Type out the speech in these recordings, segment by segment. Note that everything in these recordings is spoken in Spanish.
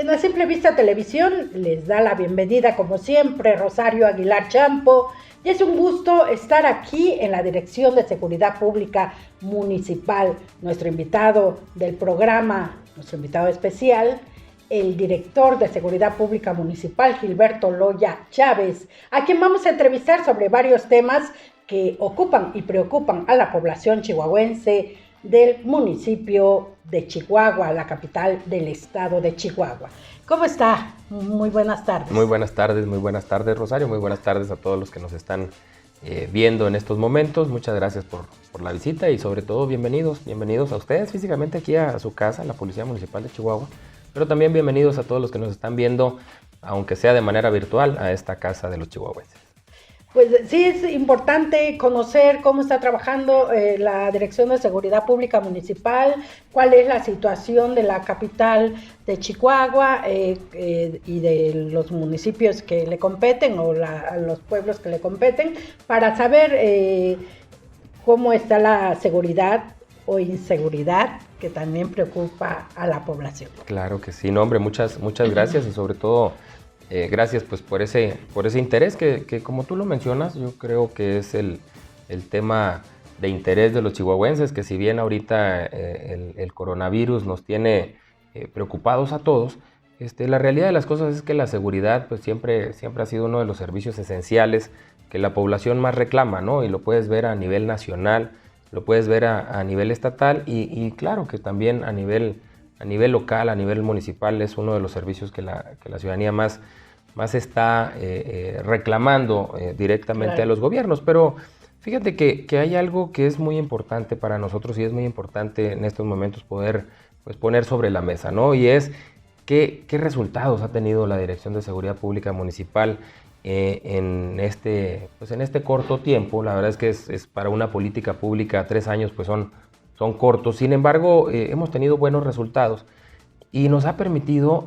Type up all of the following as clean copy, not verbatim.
En A Simple Vista Televisión les da la bienvenida, como siempre, Rosario Aguilar Champo, y es un gusto estar aquí en la Dirección de Seguridad Pública Municipal. Nuestro invitado del programa, nuestro invitado especial, el director de Seguridad Pública Municipal, Gilberto Loya Chávez, a quien vamos a entrevistar sobre varios temas que ocupan y preocupan a la población chihuahuense del municipio de Chihuahua, la capital del estado de Chihuahua. ¿Cómo está? Muy buenas tardes. Muy buenas tardes, Rosario. Muy buenas tardes a todos los que nos están viendo en estos momentos. Muchas gracias por la visita y sobre todo bienvenidos a ustedes físicamente aquí a su casa, la Policía Municipal de Chihuahua, pero también bienvenidos a todos los que nos están viendo, aunque sea de manera virtual, a esta casa de los chihuahuenses. Pues sí, es importante conocer cómo está trabajando la Dirección de Seguridad Pública Municipal, cuál es la situación de la capital de Chihuahua y de los municipios que le competen o los pueblos que le competen, para saber cómo está la seguridad o inseguridad que también preocupa a la población. Claro que sí, no, hombre, muchas gracias y sobre todo gracias pues por ese interés que como tú lo mencionas, yo creo que es el tema de interés de los chihuahuenses, que si bien ahorita el coronavirus nos tiene preocupados a todos, la realidad de las cosas es que la seguridad pues siempre ha sido uno de los servicios esenciales que la población más reclama, ¿no? Y lo puedes ver a nivel nacional, lo puedes ver a nivel estatal y claro que también a nivel local, a nivel municipal, es uno de los servicios que la ciudadanía más está reclamando directamente claro a los gobiernos. Pero fíjate que hay algo que es muy importante para nosotros y es muy importante en estos momentos poder pues, poner sobre la mesa, ¿no? Y es qué resultados ha tenido la Dirección de Seguridad Pública Municipal en este corto tiempo. La verdad es que es para una política pública 3 años pues son cortos. Sin embargo, hemos tenido buenos resultados y nos ha permitido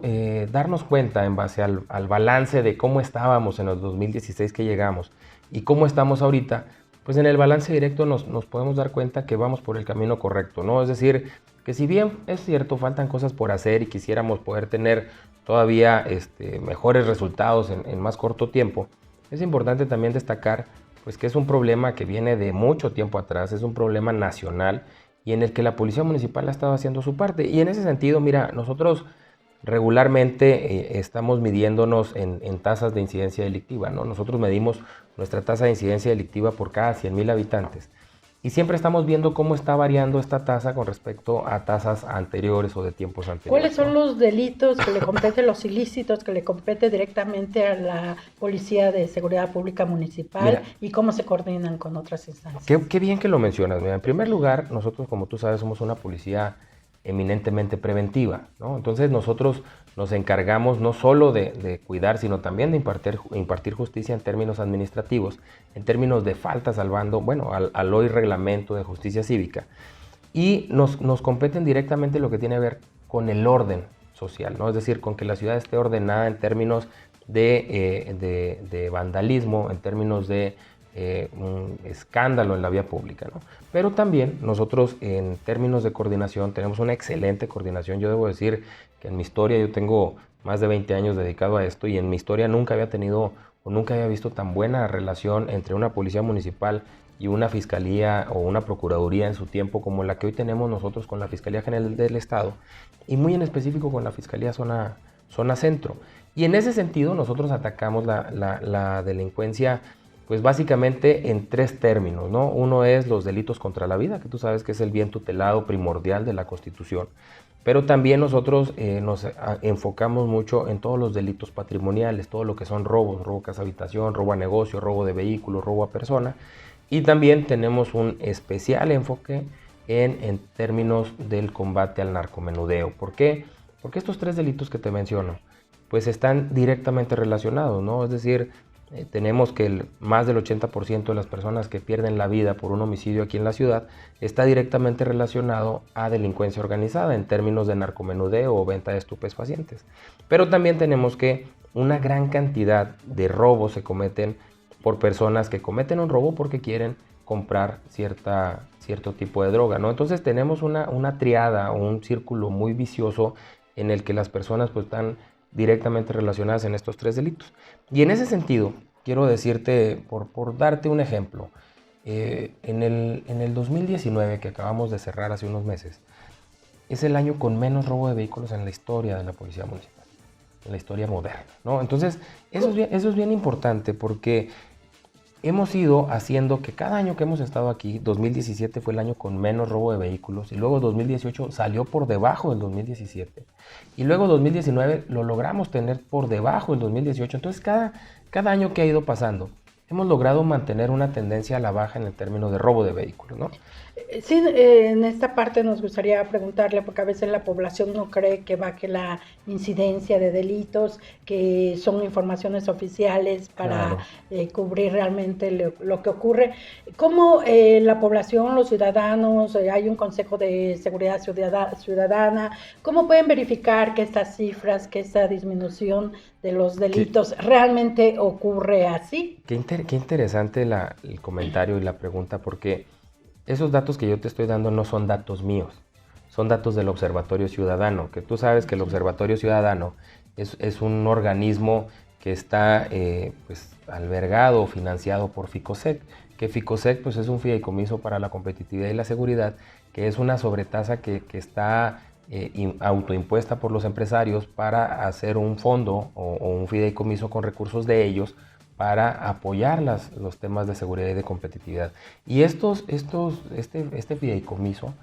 darnos cuenta en base al balance de cómo estábamos en el 2016 que llegamos y cómo estamos ahorita. Pues en el balance directo nos podemos dar cuenta que vamos por el camino correcto, ¿no? Es decir, que si bien es cierto, faltan cosas por hacer y quisiéramos poder tener todavía mejores resultados en más corto tiempo, es importante también destacar pues, que es un problema que viene de mucho tiempo atrás, es un problema nacional y en el que la Policía Municipal ha estado haciendo su parte. Y en ese sentido, mira, nosotros regularmente estamos midiéndonos en tasas de incidencia delictiva, ¿no? Nosotros medimos nuestra tasa de incidencia delictiva por cada 100,000 habitantes. Y siempre estamos viendo cómo está variando esta tasa con respecto a tasas anteriores o de tiempos anteriores. ¿Cuáles son los delitos que le competen, los ilícitos que le compete directamente a la Policía de Seguridad Pública Municipal? Mira, y cómo se coordinan con otras instancias? Qué bien que lo mencionas. Mira, en primer lugar, nosotros, como tú sabes, somos una policía eminentemente preventiva, ¿no? Entonces nosotros nos encargamos no solo de cuidar, sino también de impartir justicia en términos administrativos, en términos de faltas al bando, bueno, al hoy reglamento de justicia cívica. Y nos competen directamente lo que tiene que ver con el orden social, ¿no? Es decir, con que la ciudad esté ordenada en términos de vandalismo, en términos de un escándalo en la vía pública, ¿no? Pero también nosotros en términos de coordinación tenemos una excelente coordinación. Yo debo decir que en mi historia, yo tengo más de 20 años dedicado a esto y en mi historia nunca había tenido o nunca había visto tan buena relación entre una policía municipal y una fiscalía o una procuraduría en su tiempo como la que hoy tenemos nosotros con la Fiscalía General del Estado y muy en específico con la Fiscalía Zona Centro. Y en ese sentido nosotros atacamos la delincuencia pues básicamente en 3 términos, ¿no? Uno es los delitos contra la vida, que tú sabes que es el bien tutelado primordial de la Constitución, pero también nosotros nos enfocamos mucho en todos los delitos patrimoniales, todo lo que son robos, robo a casa habitación, robo a negocio, robo de vehículos, robo a persona, y también tenemos un especial enfoque en términos del combate al narcomenudeo. ¿Por qué? Porque estos 3 delitos que te menciono, pues están directamente relacionados, ¿no? Es decir, tenemos que más del 80% de las personas que pierden la vida por un homicidio aquí en la ciudad está directamente relacionado a delincuencia organizada en términos de narcomenudeo o venta de estupefacientes. Pero también tenemos que una gran cantidad de robos se cometen por personas que cometen un robo porque quieren comprar cierto tipo de droga, ¿no? Entonces tenemos una triada, un círculo muy vicioso en el que las personas pues están directamente relacionadas en estos 3 delitos. Y en ese sentido, quiero decirte, por darte un ejemplo, en el 2019, que acabamos de cerrar hace unos meses, es el año con menos robo de vehículos en la historia de la Policía Municipal, en la historia moderna, ¿no? Entonces, eso es bien importante porque hemos ido haciendo que cada año que hemos estado aquí, 2017 fue el año con menos robo de vehículos y luego 2018 salió por debajo del 2017 y luego 2019 lo logramos tener por debajo del 2018. Entonces, cada año que ha ido pasando, hemos logrado mantener una tendencia a la baja en el término de robo de vehículos, ¿no? Sí, en esta parte nos gustaría preguntarle, porque a veces la población no cree que baje la incidencia de delitos, que son informaciones oficiales para cubrir realmente lo que ocurre. ¿Cómo la población, los ciudadanos, hay un Consejo de Seguridad Ciudadana, cómo pueden verificar que estas cifras, que esta disminución de los delitos realmente ocurre así? Qué interesante el comentario y la pregunta, porque esos datos que yo te estoy dando no son datos míos, son datos del Observatorio Ciudadano, que tú sabes que el Observatorio Ciudadano es un organismo que está pues, albergado o financiado por FICOSEC, que FICOSEC pues, es un fideicomiso para la competitividad y la seguridad, que es una sobretasa que está autoimpuesta por los empresarios para hacer un fondo o un fideicomiso con recursos de ellos para apoyar los temas de seguridad y de competitividad. Y este fideicomiso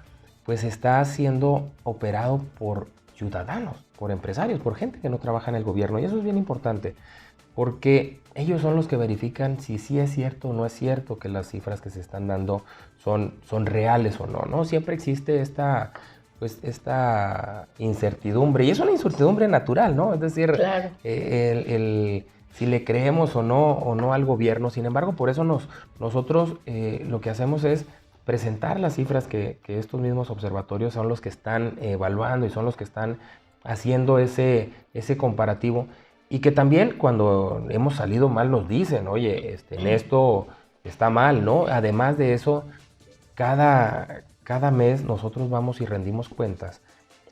pues está siendo operado por ciudadanos, por empresarios, por gente que no trabaja en el gobierno. Y eso es bien importante, porque ellos son los que verifican si sí es cierto o no es cierto que las cifras que se están dando son reales o no, ¿no? Siempre existe esta incertidumbre, y es una incertidumbre natural, ¿no? Es decir, claro. Si le creemos o no al gobierno. Sin embargo, por eso nosotros lo que hacemos es presentar las cifras que estos mismos observatorios son los que están evaluando y son los que están haciendo ese comparativo, y que también cuando hemos salido mal nos dicen, oye, en esto está mal, ¿no? Además de eso, cada mes nosotros vamos y rendimos cuentas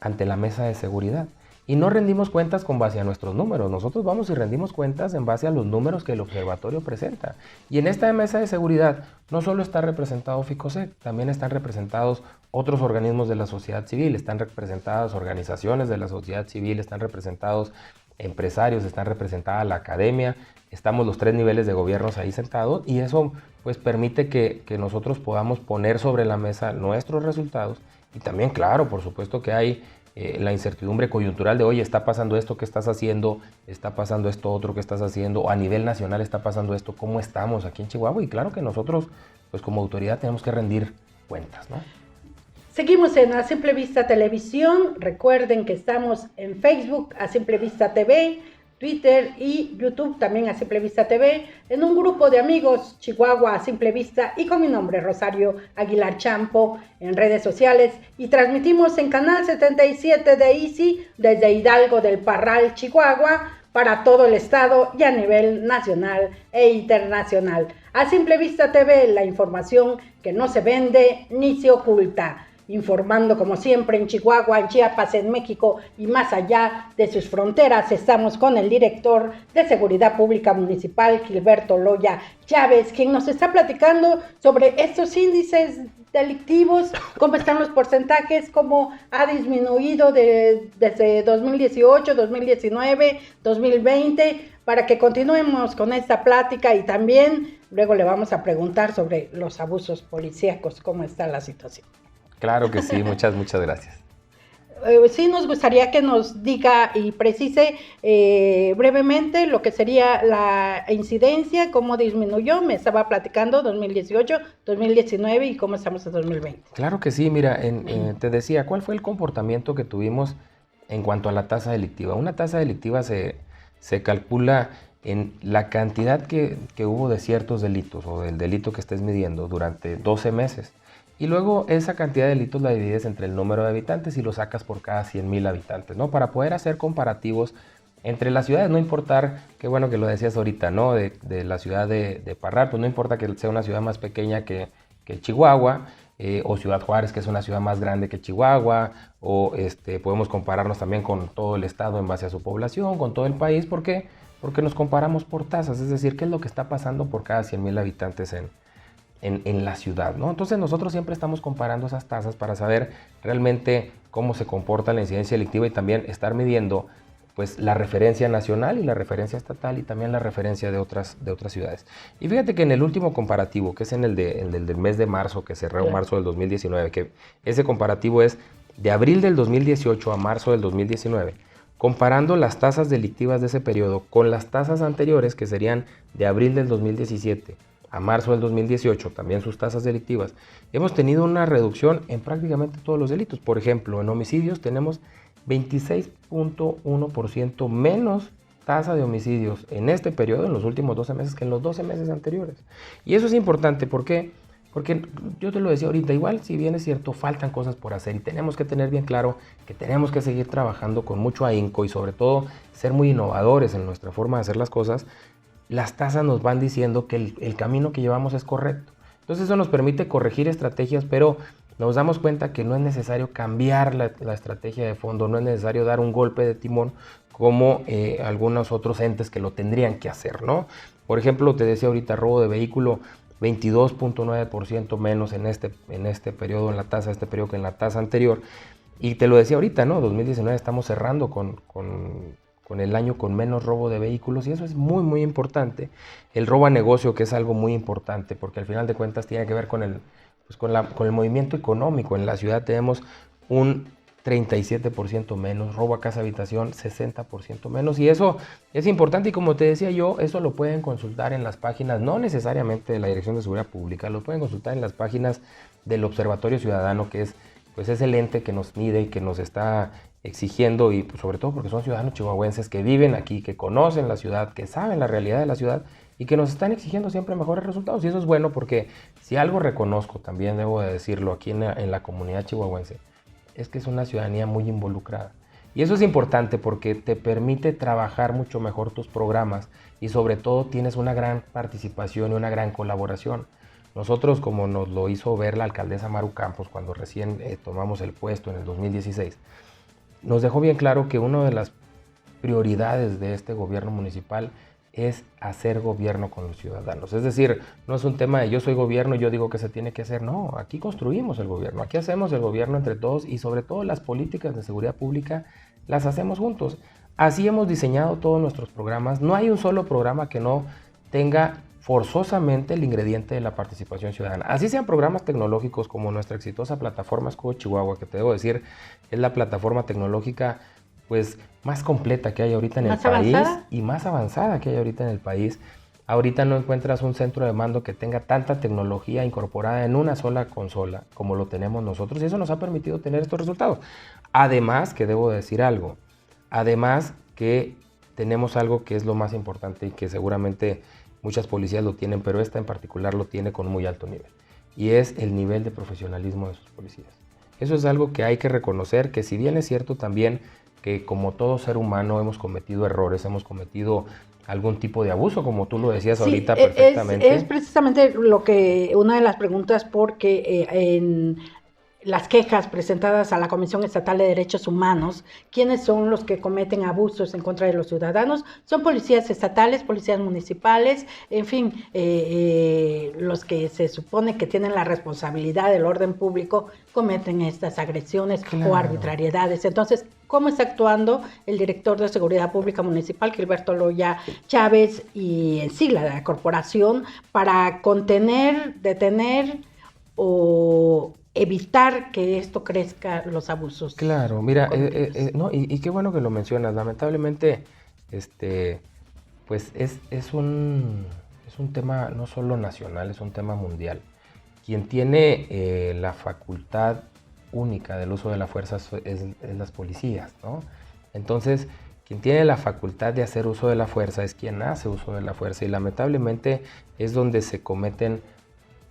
ante la mesa de seguridad. Y no rendimos cuentas con base a nuestros números, nosotros vamos y rendimos cuentas en base a los números que el observatorio presenta. Y en esta mesa de seguridad no solo está representado FICOSEC, también están representados otros organismos de la sociedad civil, están representadas organizaciones de la sociedad civil, están representados empresarios, están representada la academia, estamos los 3 niveles de gobiernos ahí sentados, y eso pues permite que nosotros podamos poner sobre la mesa nuestros resultados. Y también, claro, por supuesto que hay la incertidumbre coyuntural de, oye, está pasando esto, ¿qué estás haciendo? Está pasando esto otro, ¿qué estás haciendo? O a nivel nacional está pasando esto, ¿cómo estamos aquí en Chihuahua? Y claro que nosotros, pues como autoridad, tenemos que rendir cuentas, ¿no? Seguimos en A Simple Vista Televisión. Recuerden que estamos en Facebook, A Simple Vista TV, Twitter y YouTube, también A Simple Vista TV, en un grupo de amigos Chihuahua A Simple Vista, y con mi nombre, Rosario Aguilar Champo, en redes sociales, y transmitimos en Canal 77 de Easy desde Hidalgo del Parral, Chihuahua, para todo el estado y a nivel nacional e internacional. A Simple Vista TV, la información que no se vende ni se oculta. Informando como siempre en Chihuahua, en Chiapas, en México y más allá de sus fronteras. Estamos con el director de Seguridad Pública Municipal, Gilberto Loya Chávez, quien nos está platicando sobre estos índices delictivos, cómo están los porcentajes, cómo ha disminuido desde 2018, 2019, 2020, para que continuemos con esta plática, y también luego le vamos a preguntar sobre los abusos policíacos, cómo está la situación. Claro que sí, muchas gracias. Sí, nos gustaría que nos diga y precise brevemente lo que sería la incidencia, cómo disminuyó. Me estaba platicando 2018, 2019 y cómo estamos en 2020. Claro que sí, mira, te decía, ¿cuál fue el comportamiento que tuvimos en cuanto a la tasa delictiva? Una tasa delictiva se calcula en la cantidad que hubo de ciertos delitos o del delito que estés midiendo durante 12 meses. Y luego esa cantidad de delitos la divides entre el número de habitantes y lo sacas por cada 100,000 habitantes, ¿no? Para poder hacer comparativos entre las ciudades, no importar, qué bueno que lo decías ahorita, ¿no? De la ciudad de Parral, pues no importa que sea una ciudad más pequeña que Chihuahua, o Ciudad Juárez, que es una ciudad más grande que Chihuahua, o podemos compararnos también con todo el estado en base a su población, con todo el país. ¿Por qué? Porque nos comparamos por tasas, es decir, qué es lo que está pasando por cada 100,000 habitantes en la ciudad, ¿no? Entonces nosotros siempre estamos comparando esas tasas para saber realmente cómo se comporta la incidencia delictiva y también estar midiendo pues la referencia nacional y la referencia estatal y también la referencia de otras ciudades. Y fíjate que en el último comparativo, que es en el del mes de marzo, que cerró marzo del 2019, que ese comparativo es de abril del 2018 a marzo del 2019, comparando las tasas delictivas de ese periodo con las tasas anteriores, que serían de abril del 2017 a marzo del 2018, también sus tasas delictivas, hemos tenido una reducción en prácticamente todos los delitos. Por ejemplo, en homicidios tenemos 26.1% menos tasa de homicidios en este periodo, en los últimos 12 meses, que en los 12 meses anteriores. Y eso es importante, ¿por qué? Porque yo te lo decía ahorita, igual si bien es cierto, faltan cosas por hacer y tenemos que tener bien claro que tenemos que seguir trabajando con mucho ahínco y sobre todo ser muy innovadores en nuestra forma de hacer las cosas. Las tasas nos van diciendo que el camino que llevamos es correcto. Entonces eso nos permite corregir estrategias, pero nos damos cuenta que no es necesario cambiar la estrategia de fondo, no es necesario dar un golpe de timón como algunos otros entes que lo tendrían que hacer, ¿no? Por ejemplo, te decía ahorita, robo de vehículo, 22.9% menos en este periodo en la tasa, este periodo que en la tasa anterior. Y te lo decía ahorita, ¿no? 2019 estamos cerrando con el año con menos robo de vehículos y eso es muy, muy importante. El robo a negocio, que es algo muy importante, porque al final de cuentas tiene que ver con el movimiento económico. En la ciudad tenemos un 37% menos, robo a casa habitación 60% menos, y eso es importante. Y como te decía yo, eso lo pueden consultar en las páginas, no necesariamente de la Dirección de Seguridad Pública, lo pueden consultar en las páginas del Observatorio Ciudadano, que es el ente que nos mide y que nos está exigiendo, y pues, sobre todo porque son ciudadanos chihuahuenses que viven aquí, que conocen la ciudad, que saben la realidad de la ciudad y que nos están exigiendo siempre mejores resultados. Y eso es bueno, porque si algo reconozco, también debo de decirlo, aquí en la comunidad chihuahuense, es que es una ciudadanía muy involucrada. Y eso es importante porque te permite trabajar mucho mejor tus programas y sobre todo tienes una gran participación y una gran colaboración. Nosotros, como nos lo hizo ver la alcaldesa Maru Campos cuando recién tomamos el puesto en el 2016, nos dejó bien claro que una de las prioridades de este gobierno municipal es hacer gobierno con los ciudadanos. Es decir, no es un tema de yo soy gobierno y yo digo que se tiene que hacer. No, aquí construimos el gobierno, aquí hacemos el gobierno entre todos y sobre todo las políticas de seguridad pública las hacemos juntos. Así hemos diseñado todos nuestros programas. No hay un solo programa que no tenga forzosamente el ingrediente de la participación ciudadana. Así sean programas tecnológicos como nuestra exitosa plataforma Escudo Chihuahua, que te debo decir es la plataforma tecnológica pues más completa que hay ahorita en el país y más avanzada que hay ahorita en el país. Ahorita no encuentras un centro de mando que tenga tanta tecnología incorporada en una sola consola como lo tenemos nosotros, y eso nos ha permitido tener estos resultados. Además, que debo decir algo, además que tenemos algo que es lo más importante y que seguramente muchas policías lo tienen, pero esta en particular lo tiene con muy alto nivel, y es el nivel de profesionalismo de sus policías. Eso es algo que hay que reconocer, que si bien es cierto también que como todo ser humano hemos cometido errores, hemos cometido algún tipo de abuso, como tú lo decías ahorita perfectamente. Es precisamente una de las preguntas, porque en las quejas presentadas a la Comisión Estatal de Derechos Humanos, ¿quiénes son los que cometen abusos en contra de los ciudadanos? Son policías estatales, policías municipales, en fin, los que se supone que tienen la responsabilidad del orden público cometen estas agresiones o arbitrariedades. Entonces, ¿cómo está actuando el director de Seguridad Pública Municipal, Gilberto Loya Chávez, y en sí la corporación, para contener, detener o evitar que esto crezca, los abusos? Claro, mira, no, y qué bueno que lo mencionas. Lamentablemente, pues es un tema no solo nacional, es un tema mundial. Quien tiene la facultad única del uso de la fuerza es las policías, ¿no? Entonces, quien tiene la facultad de hacer uso de la fuerza es quien hace uso de la fuerza, y lamentablemente es donde se cometen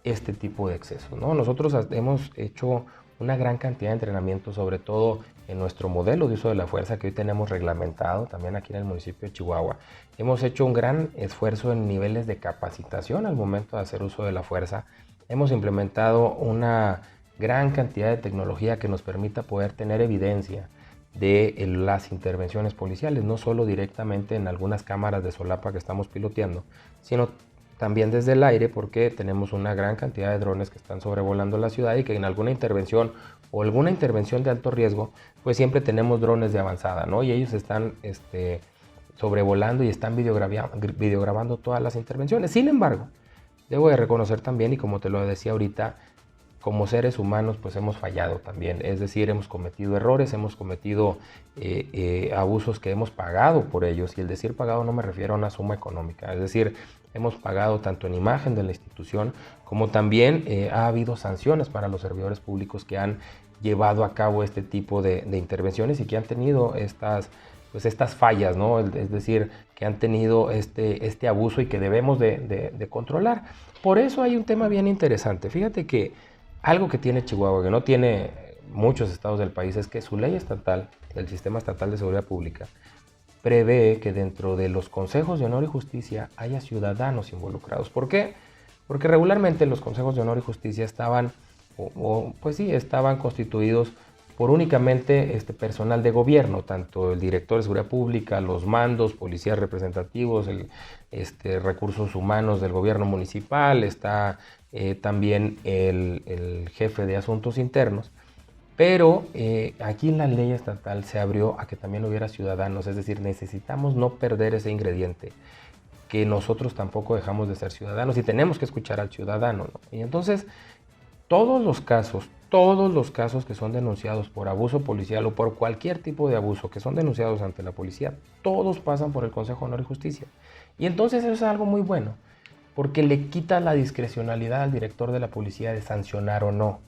este tipo de excesos, ¿no? Nosotros hemos hecho una gran cantidad de entrenamiento, sobre todo en nuestro modelo de uso de la fuerza que hoy tenemos reglamentado también aquí en el municipio de Chihuahua. Hemos hecho un gran esfuerzo en niveles de capacitación al momento de hacer uso de la fuerza, hemos implementado una gran cantidad de tecnología que nos permita poder tener evidencia de las intervenciones policiales, no solo directamente en algunas cámaras de solapa que estamos piloteando, sino también desde el aire, porque tenemos una gran cantidad de drones que están sobrevolando la ciudad y que en alguna intervención o alguna intervención de alto riesgo, pues siempre tenemos drones de avanzada, ¿no? Y ellos están sobrevolando y están videograbando todas las intervenciones. Sin embargo, debo de reconocer también, y como te lo decía ahorita, como seres humanos pues hemos fallado también, es decir, hemos cometido errores, hemos cometido abusos que hemos pagado por ellos, y el decir pagado no me refiero a una suma económica, es decir, hemos pagado tanto en imagen de la institución como también ha habido sanciones para los servidores públicos que han llevado a cabo este tipo de intervenciones y que han tenido estas fallas, ¿no? Es decir, que han tenido este abuso y que debemos de controlar. Por eso hay un tema bien interesante. Fíjate que algo que tiene Chihuahua, que no tiene muchos estados del país, es que su ley estatal, el Sistema Estatal de Seguridad Pública, prevé que dentro de los consejos de honor y justicia haya ciudadanos involucrados. ¿Por qué? Porque regularmente los consejos de honor y justicia estaban constituidos por únicamente personal de gobierno, tanto el director de seguridad pública, los mandos, policías representativos, recursos humanos del gobierno municipal, está también el jefe de asuntos internos. Pero aquí en la ley estatal se abrió a que también hubiera ciudadanos, es decir, necesitamos no perder ese ingrediente, que nosotros tampoco dejamos de ser ciudadanos y tenemos que escuchar al ciudadano, ¿no? Y entonces todos los casos que son denunciados por abuso policial o por cualquier tipo de abuso que son denunciados ante la policía, todos pasan por el Consejo de Honor y Justicia. Y entonces eso es algo muy bueno, porque le quita la discrecionalidad al director de la policía de sancionar o no.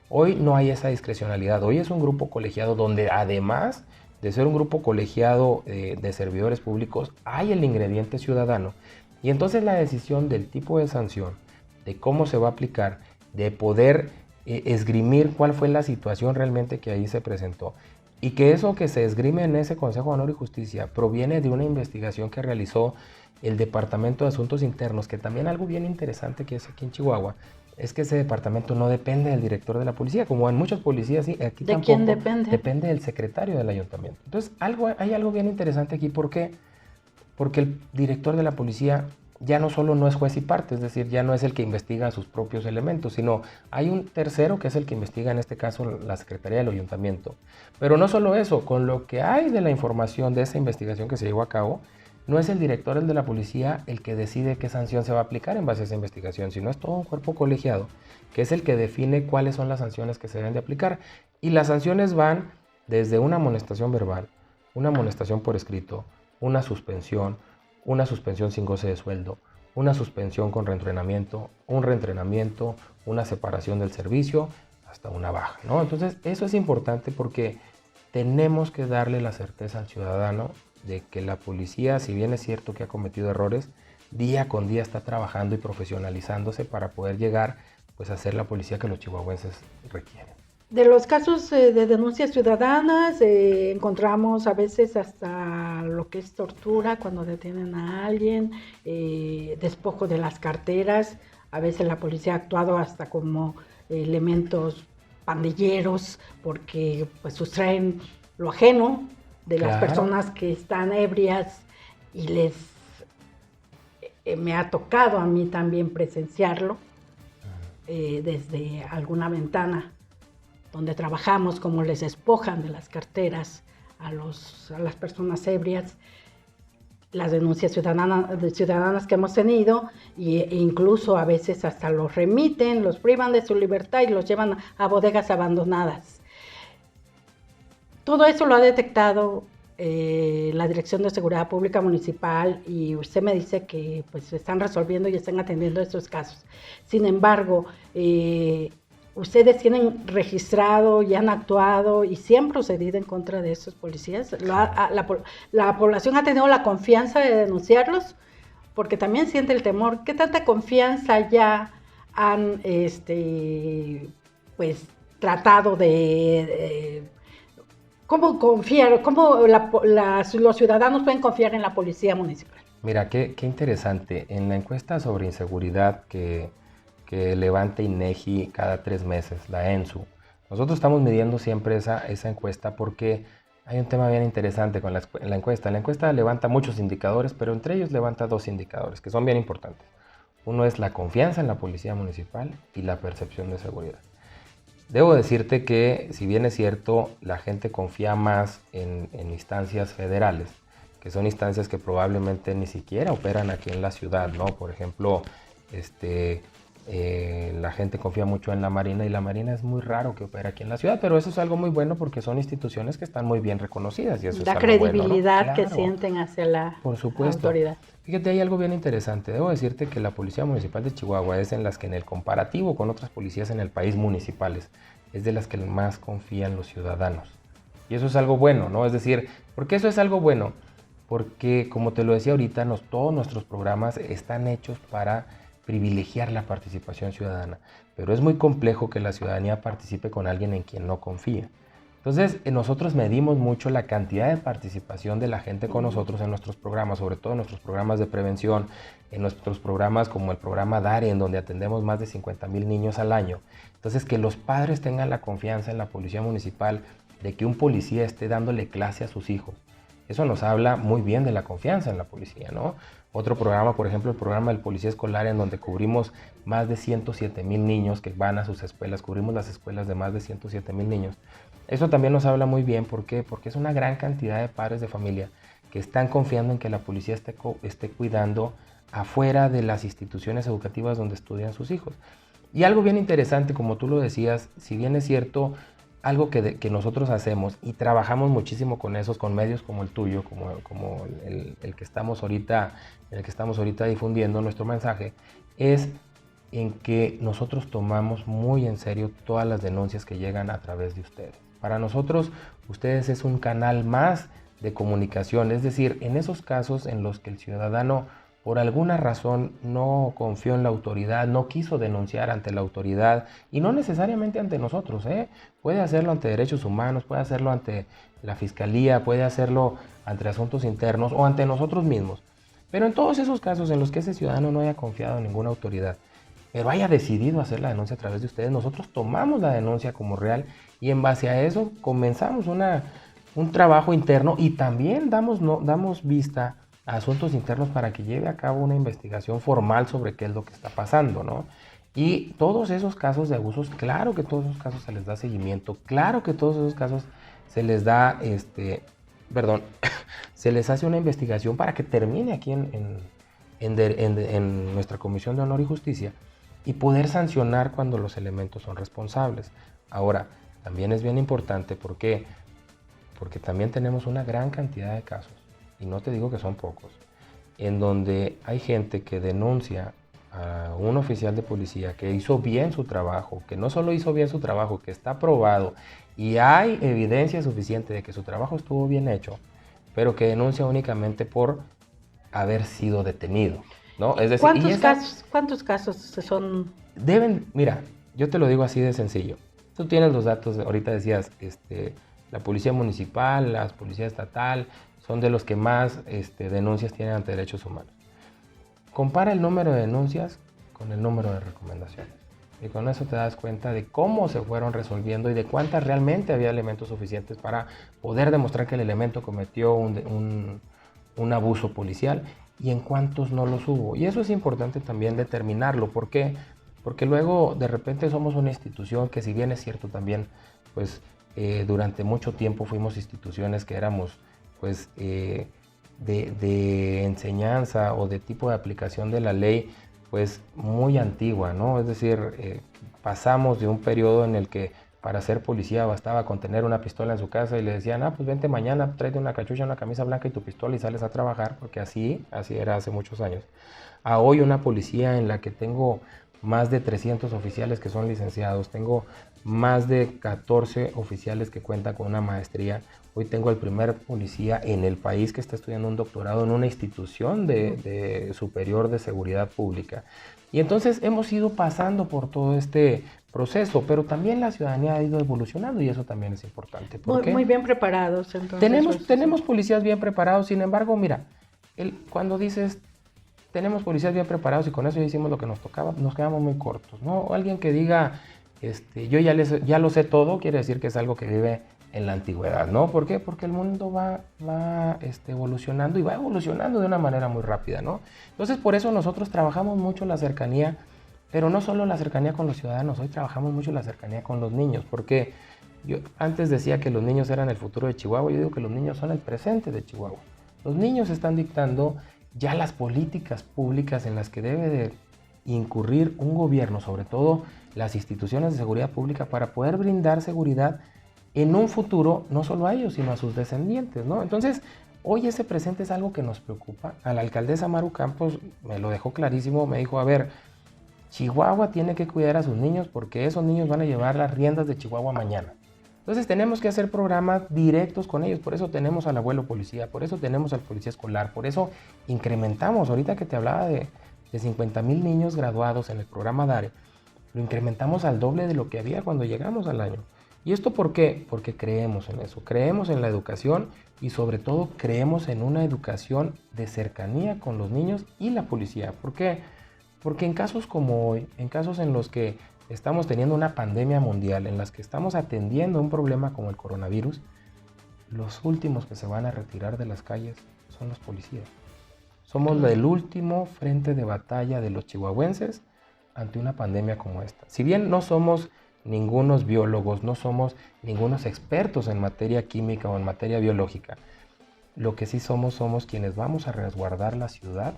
Hoy no hay esa discrecionalidad, hoy es un grupo colegiado donde además de ser un grupo colegiado de servidores públicos, hay el ingrediente ciudadano. Y entonces la decisión del tipo de sanción, de cómo se va a aplicar, de poder esgrimir cuál fue la situación realmente que ahí se presentó, y que eso que se esgrime en ese Consejo de Honor y Justicia proviene de una investigación que realizó el Departamento de Asuntos Internos, que también algo bien interesante que es aquí en Chihuahua, es que ese departamento no depende del director de la policía, como en muchas policías, sí, aquí ¿De tampoco. quién depende? Depende del secretario del ayuntamiento. Entonces, hay algo bien interesante aquí, ¿por qué? Porque el director de la policía ya no solo no es juez y parte, es decir, ya no es el que investiga sus propios elementos, sino hay un tercero que es el que investiga, en este caso, la Secretaría del Ayuntamiento. Pero no solo eso, con lo que hay de la información de esa investigación que se llevó a cabo, no es el director de la policía el que decide qué sanción se va a aplicar en base a esa investigación, sino es todo un cuerpo colegiado que es el que define cuáles son las sanciones que se deben de aplicar. Y las sanciones van desde una amonestación verbal, una amonestación por escrito, una suspensión sin goce de sueldo, una suspensión con reentrenamiento, un reentrenamiento, una separación del servicio, hasta una baja, ¿no? Entonces, eso es importante porque tenemos que darle la certeza al ciudadano de que la policía, si bien es cierto que ha cometido errores, día con día está trabajando y profesionalizándose para poder llegar pues, a ser la policía que los chihuahuenses requieren. De los casos de denuncias ciudadanas, encontramos a veces hasta lo que es tortura cuando detienen a alguien, despojo de las carteras. A veces la policía ha actuado hasta como elementos pandilleros porque pues sustraen lo ajeno de las personas que están ebrias y me ha tocado a mí también presenciarlo desde alguna ventana donde trabajamos, como les despojan de las carteras a las personas ebrias, las denuncias ciudadanas que hemos tenido, e incluso a veces hasta los remiten, los privan de su libertad y los llevan a bodegas abandonadas. Todo eso lo ha detectado la Dirección de Seguridad Pública Municipal y usted me dice que pues están resolviendo y están atendiendo estos casos. Sin embargo, ustedes tienen registrado y han actuado y sí han procedido en contra de estos policías. La población ha tenido la confianza de denunciarlos porque también siente el temor. ¿Qué tanta confianza ya han pues tratado de cómo confiar, cómo los ciudadanos pueden confiar en la policía municipal? Mira, qué interesante. En la encuesta sobre inseguridad que que levanta INEGI cada 3 meses, la ENSU. Nosotros estamos midiendo siempre esa encuesta porque hay un tema bien interesante con la encuesta. La encuesta levanta muchos indicadores, pero entre ellos levanta 2 indicadores que son bien importantes. Uno es la confianza en la policía municipal y la percepción de seguridad. Debo decirte que, si bien es cierto, la gente confía más en instancias federales, que son instancias que probablemente ni siquiera operan aquí en la ciudad, ¿no? Por ejemplo, la gente confía mucho en la Marina y la Marina es muy raro que opere aquí en la ciudad, pero eso es algo muy bueno porque son instituciones que están muy bien reconocidas y eso da es algo credibilidad, bueno, ¿no? que Claro, sienten hacia la por supuesto. autoridad. Fíjate, hay algo bien interesante. Debo decirte que la Policía Municipal de Chihuahua es en las que, en el comparativo con otras policías en el país municipales, es de las que más confían los ciudadanos. Y eso es algo bueno, ¿no? Es decir, ¿por qué eso es algo bueno? Porque, como te lo decía ahorita, todos nuestros programas están hechos para privilegiar la participación ciudadana. Pero es muy complejo que la ciudadanía participe con alguien en quien no confía. Entonces, nosotros medimos mucho la cantidad de participación de la gente con nosotros en nuestros programas, sobre todo en nuestros programas de prevención, en nuestros programas como el programa DARE, en donde atendemos más de 50,000 niños al año. Entonces, que los padres tengan la confianza en la policía municipal de que un policía esté dándole clase a sus hijos. Eso nos habla muy bien de la confianza en la policía, ¿no? Otro programa, por ejemplo, el programa del Policía Escolar, en donde cubrimos más de 107,000 niños que van a sus escuelas, cubrimos las escuelas de más de 107,000 niños. Eso también nos habla muy bien, ¿por qué? Porque es una gran cantidad de padres de familia que están confiando en que la policía esté cuidando afuera de las instituciones educativas donde estudian sus hijos. Y algo bien interesante, como tú lo decías, si bien es cierto, algo que nosotros hacemos y trabajamos muchísimo con esos, con medios como el tuyo, como el que estamos ahorita difundiendo nuestro mensaje, es en que nosotros tomamos muy en serio todas las denuncias que llegan a través de ustedes. Para nosotros, ustedes es un canal más de comunicación, es decir, en esos casos en los que el ciudadano por alguna razón no confió en la autoridad, no quiso denunciar ante la autoridad, y no necesariamente ante nosotros, puede hacerlo ante Derechos Humanos, puede hacerlo ante la Fiscalía, puede hacerlo ante Asuntos Internos o ante nosotros mismos. Pero en todos esos casos en los que ese ciudadano no haya confiado en ninguna autoridad, pero haya decidido hacer la denuncia a través de ustedes, nosotros tomamos la denuncia como real y en base a eso comenzamos un trabajo interno y también damos vista a Asuntos Internos para que lleve a cabo una investigación formal sobre qué es lo que está pasando, ¿no? Y todos esos casos de abusos, claro que todos esos casos se les da seguimiento, claro que todos esos casos se les da, se les hace una investigación para que termine aquí en nuestra Comisión de Honor y Justicia y poder sancionar cuando los elementos son responsables. Ahora, también es bien importante, ¿por qué? Porque también tenemos una gran cantidad de casos, y no te digo que son pocos, en donde hay gente que denuncia a un oficial de policía que hizo bien su trabajo, que no solo hizo bien su trabajo, que está probado y hay evidencia suficiente de que su trabajo estuvo bien hecho, pero que denuncia únicamente por haber sido detenido, ¿no? Es decir, ¿Cuántos casos son? Mira, yo te lo digo así de sencillo. Tú tienes los datos, ahorita decías, la policía municipal, la policía estatal, son de los que más denuncias tienen ante Derechos Humanos. Compara el número de denuncias con el número de recomendaciones. Y con eso te das cuenta de cómo se fueron resolviendo y de cuántas realmente había elementos suficientes para poder demostrar que el elemento cometió un abuso policial y en cuántos no los hubo. Y eso es importante también determinarlo. ¿Por qué? Porque luego de repente somos una institución que, si bien es cierto también, pues durante mucho tiempo fuimos instituciones que éramos pues de enseñanza o de tipo de aplicación de la ley pues muy antigua, ¿no? Es decir, pasamos de un periodo en el que para ser policía bastaba con tener una pistola en su casa y le decían, pues vente mañana, tráete una cachucha, una camisa blanca y tu pistola y sales a trabajar, porque así era hace muchos años. A hoy una policía en la que tengo más de 300 oficiales que son licenciados, tengo más de 14 oficiales que cuentan con una maestría. Hoy tengo el primer policía en el país que está estudiando un doctorado en una institución de superior de seguridad pública. Y entonces hemos ido pasando por todo este proceso, pero también la ciudadanía ha ido evolucionando y eso también es importante. Muy bien preparados. Entonces, tenemos policías bien preparados, sin embargo, mira, cuando dices tenemos policías bien preparados y con eso ya hicimos lo que nos tocaba, nos quedamos muy cortos, ¿no? O alguien que diga, yo ya lo sé todo, quiere decir que es algo que vive en la antigüedad, ¿no? ¿Por qué? Porque el mundo va evolucionando y va evolucionando de una manera muy rápida, ¿no? Entonces, por eso nosotros trabajamos mucho la cercanía, pero no solo la cercanía con los ciudadanos, hoy trabajamos mucho la cercanía con los niños, porque yo antes decía que los niños eran el futuro de Chihuahua, yo digo que los niños son el presente de Chihuahua. Los niños están dictando ya las políticas públicas en las que debe de incurrir un gobierno, sobre todo las instituciones de seguridad pública, para poder brindar seguridad en un futuro, no solo a ellos, sino a sus descendientes, ¿no? Entonces, hoy ese presente es algo que nos preocupa. A la alcaldesa Maru Campos me lo dejó clarísimo, me dijo, a ver, Chihuahua tiene que cuidar a sus niños porque esos niños van a llevar las riendas de Chihuahua mañana. Entonces tenemos que hacer programas directos con ellos, por eso tenemos al abuelo policía, por eso tenemos al policía escolar, por eso incrementamos, ahorita que te hablaba de 50,000 niños graduados en el programa DARE, lo incrementamos al doble de lo que había cuando llegamos al año. ¿Y esto por qué? Porque creemos en eso, creemos en la educación y sobre todo creemos en una educación de cercanía con los niños y la policía. ¿Por qué? Porque en casos como hoy, en casos en los que estamos teniendo una pandemia mundial, en las que estamos atendiendo un problema como el coronavirus, los últimos que se van a retirar de las calles son los policías. Somos el último frente de batalla de los chihuahuenses ante una pandemia como esta. Si bien no somos ningunos biólogos, no somos ningunos expertos en materia química o en materia biológica, lo que sí somos quienes vamos a resguardar la ciudad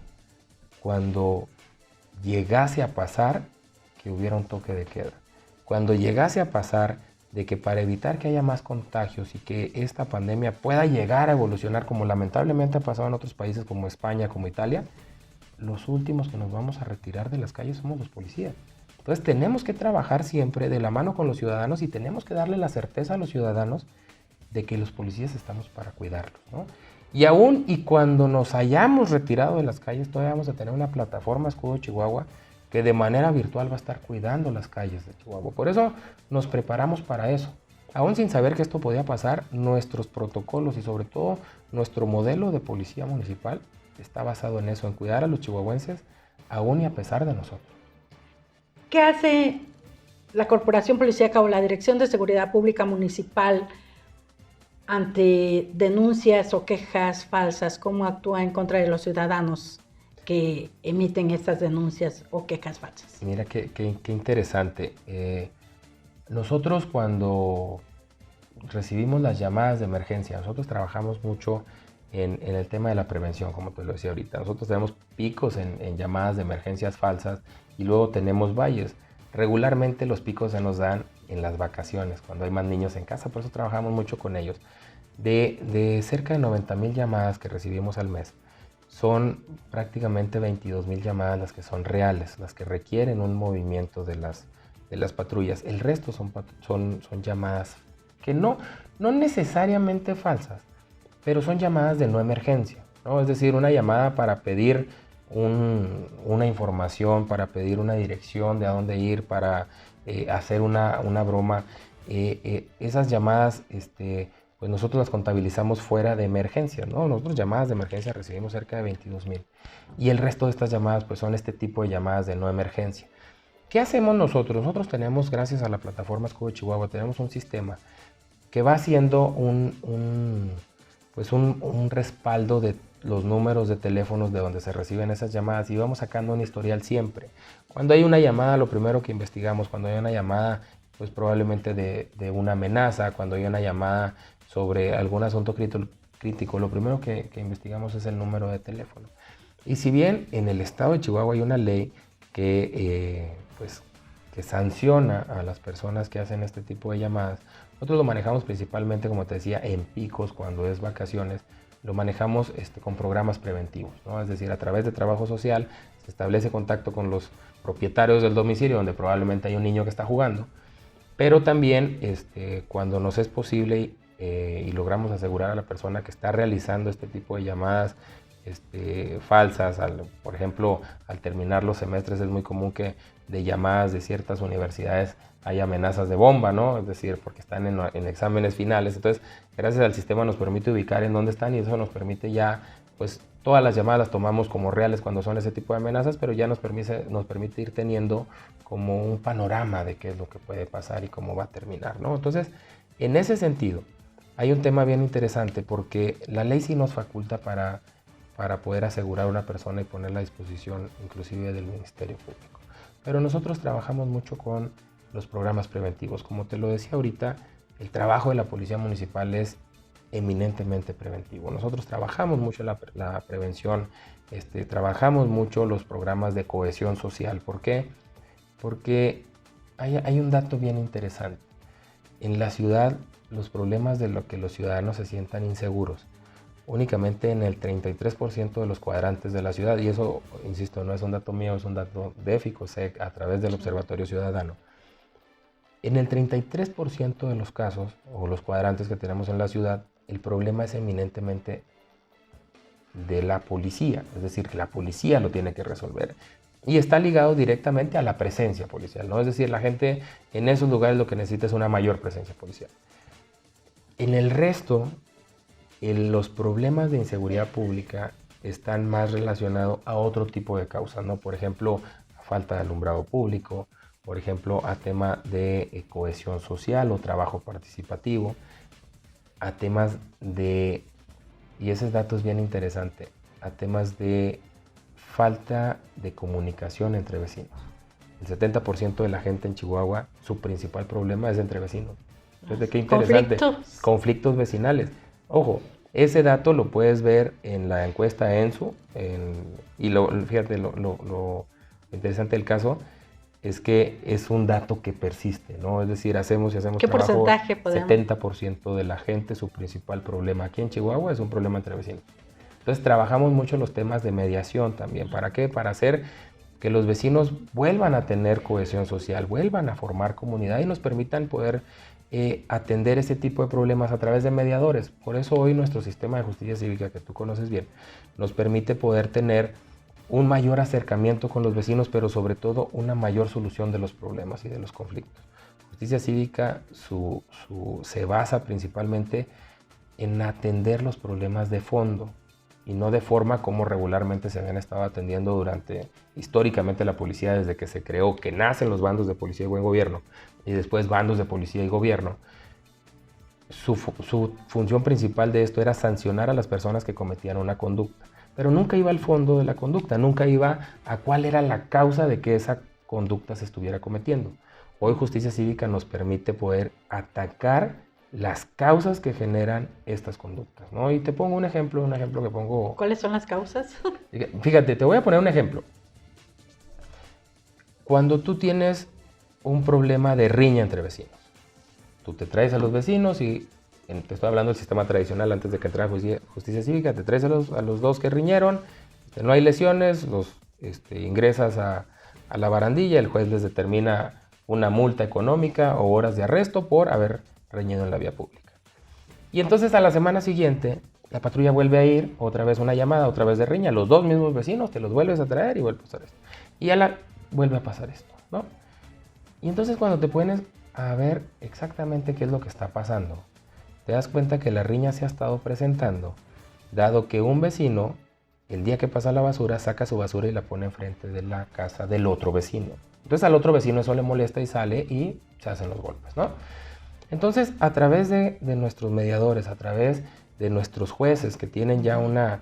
cuando llegase a pasar que hubiera un toque de queda. Cuando llegase a pasar de que para evitar que haya más contagios y que esta pandemia pueda llegar a evolucionar como lamentablemente ha pasado en otros países como España, como Italia, los últimos que nos vamos a retirar de las calles somos los policías. Entonces tenemos que trabajar siempre de la mano con los ciudadanos y tenemos que darle la certeza a los ciudadanos de que los policías estamos para cuidarlos, ¿no? Y aún y cuando nos hayamos retirado de las calles, todavía vamos a tener una plataforma Escudo Chihuahua que de manera virtual va a estar cuidando las calles de Chihuahua. Por eso nos preparamos para eso. Aún sin saber que esto podía pasar, nuestros protocolos y sobre todo nuestro modelo de policía municipal está basado en eso, en cuidar a los chihuahuenses aún y a pesar de nosotros. ¿Qué hace la Corporación Policíaca o la Dirección de Seguridad Pública Municipal ante denuncias o quejas falsas? ¿Cómo actúa en contra de los ciudadanos que emiten estas denuncias o quejas falsas? Mira, qué interesante. Nosotros cuando recibimos las llamadas de emergencia, nosotros trabajamos mucho en el tema de la prevención, como te lo decía ahorita. Nosotros tenemos picos en llamadas de emergencias falsas y luego tenemos valles. Regularmente los picos se nos dan en las vacaciones, cuando hay más niños en casa, por eso trabajamos mucho con ellos. De cerca de 90,000 llamadas que recibimos al mes, son prácticamente 22,000 llamadas las que son reales, las que requieren un movimiento de las patrullas. El resto son llamadas que no necesariamente falsas, pero son llamadas de no emergencia, ¿no? Es decir, una llamada para pedir una información, para pedir una dirección de a dónde ir, para hacer una broma. Esas llamadas, pues nosotros las contabilizamos fuera de emergencia, ¿no? Nosotros llamadas de emergencia recibimos cerca de 22,000. Y el resto de estas llamadas, pues son este tipo de llamadas de no emergencia. ¿Qué hacemos nosotros? Nosotros tenemos, gracias a la plataforma Escudo Chihuahua, tenemos un sistema que va haciendo un respaldo de los números de teléfonos de donde se reciben esas llamadas y vamos sacando un historial siempre. Cuando hay una llamada, lo primero que investigamos, cuando hay una llamada, pues probablemente de una amenaza, cuando hay una llamada sobre algún asunto crítico, lo primero que investigamos es el número de teléfono. Y si bien en el estado de Chihuahua hay una ley que sanciona a las personas que hacen este tipo de llamadas, nosotros lo manejamos principalmente, como te decía, en picos, cuando es vacaciones, lo manejamos con programas preventivos, ¿no? Es decir, a través de trabajo social se establece contacto con los propietarios del domicilio donde probablemente hay un niño que está jugando, pero también cuando nos es posible y logramos asegurar a la persona que está realizando este tipo de llamadas falsas, por ejemplo, al terminar los semestres es muy común que de llamadas de ciertas universidades hay amenazas de bomba, ¿no? Es decir, porque están en exámenes finales. Entonces, gracias al sistema nos permite ubicar en dónde están y eso nos permite ya pues todas las llamadas las tomamos como reales cuando son ese tipo de amenazas, pero ya nos permite ir teniendo como un panorama de qué es lo que puede pasar y cómo va a terminar, ¿no? Entonces, en ese sentido, hay un tema bien interesante porque la ley sí nos faculta para poder asegurar a una persona y ponerla a disposición inclusive del Ministerio Público. Pero nosotros trabajamos mucho con los programas preventivos. Como te lo decía ahorita, el trabajo de la Policía Municipal es eminentemente preventivo. Nosotros trabajamos mucho la prevención, trabajamos mucho los programas de cohesión social. ¿Por qué? Porque hay un dato bien interesante. En la ciudad, los problemas de lo que los ciudadanos se sientan inseguros, únicamente en el 33% de los cuadrantes de la ciudad, y eso, insisto, no es un dato mío, es un dato de Ficosec a través del Observatorio Ciudadano. En el 33% de los casos, o los cuadrantes que tenemos en la ciudad, el problema es eminentemente de la policía, es decir, que la policía lo tiene que resolver. Y está ligado directamente a la presencia policial, ¿no? Es decir, la gente en esos lugares lo que necesita es una mayor presencia policial. En el resto, los problemas de inseguridad pública están más relacionados a otro tipo de causas, ¿no? Por ejemplo, a falta de alumbrado público, por ejemplo, a tema de cohesión social o trabajo participativo, a temas de, y ese dato es bien interesante, a temas de falta de comunicación entre vecinos. El 70% de la gente en Chihuahua, su principal problema es entre vecinos. Entonces, qué interesante. Conflictos vecinales. Ojo, ese dato lo puedes ver en la encuesta ENSU, y fíjate, lo interesante del caso es que es un dato que persiste, ¿no? Es decir, hacemos ¿Qué trabajo, porcentaje podemos? 70% de la gente, su principal problema aquí en Chihuahua es un problema entre vecinos. Entonces trabajamos mucho los temas de mediación también. ¿Para qué? Para hacer que los vecinos vuelvan a tener cohesión social, vuelvan a formar comunidad y nos permitan poder atender ese tipo de problemas a través de mediadores. Por eso hoy nuestro sistema de justicia cívica, que tú conoces bien, nos permite poder tener un mayor acercamiento con los vecinos, pero sobre todo una mayor solución de los problemas y de los conflictos. Justicia cívica se basa principalmente en atender los problemas de fondo y no de forma como regularmente se habían estado atendiendo históricamente la policía desde que se creó, que nacen los bandos de policía y buen gobierno y después bandos de policía y gobierno. Su función principal de esto era sancionar a las personas que cometían una conducta, pero nunca iba al fondo de la conducta, nunca iba a cuál era la causa de que esa conducta se estuviera cometiendo. Hoy Justicia Cívica nos permite poder atacar las causas que generan estas conductas, ¿no? Y te pongo un ejemplo que pongo... ¿Cuáles son las causas? Fíjate, te voy a poner un ejemplo. Cuando tú tienes un problema de riña entre vecinos, tú te traes a los vecinos y te estoy hablando del sistema tradicional antes de que entrara Justicia Cívica, te traes a los dos que riñeron, no hay lesiones, los ingresas a la barandilla, el juez les determina una multa económica o horas de arresto por haber reñido en la vía pública. Y entonces a la semana siguiente la patrulla vuelve a ir, otra vez una llamada, otra vez de riña, los dos mismos vecinos te los vuelves a traer y vuelve a pasar esto. Y vuelve a pasar esto, ¿no? Y entonces cuando te pones a ver exactamente qué es lo que está pasando, te das cuenta que la riña se ha estado presentando, dado que un vecino, el día que pasa la basura, saca su basura y la pone enfrente de la casa del otro vecino. Entonces al otro vecino eso le molesta y sale y se hacen los golpes, ¿no? Entonces, a través de nuestros mediadores, a través de nuestros jueces que tienen ya una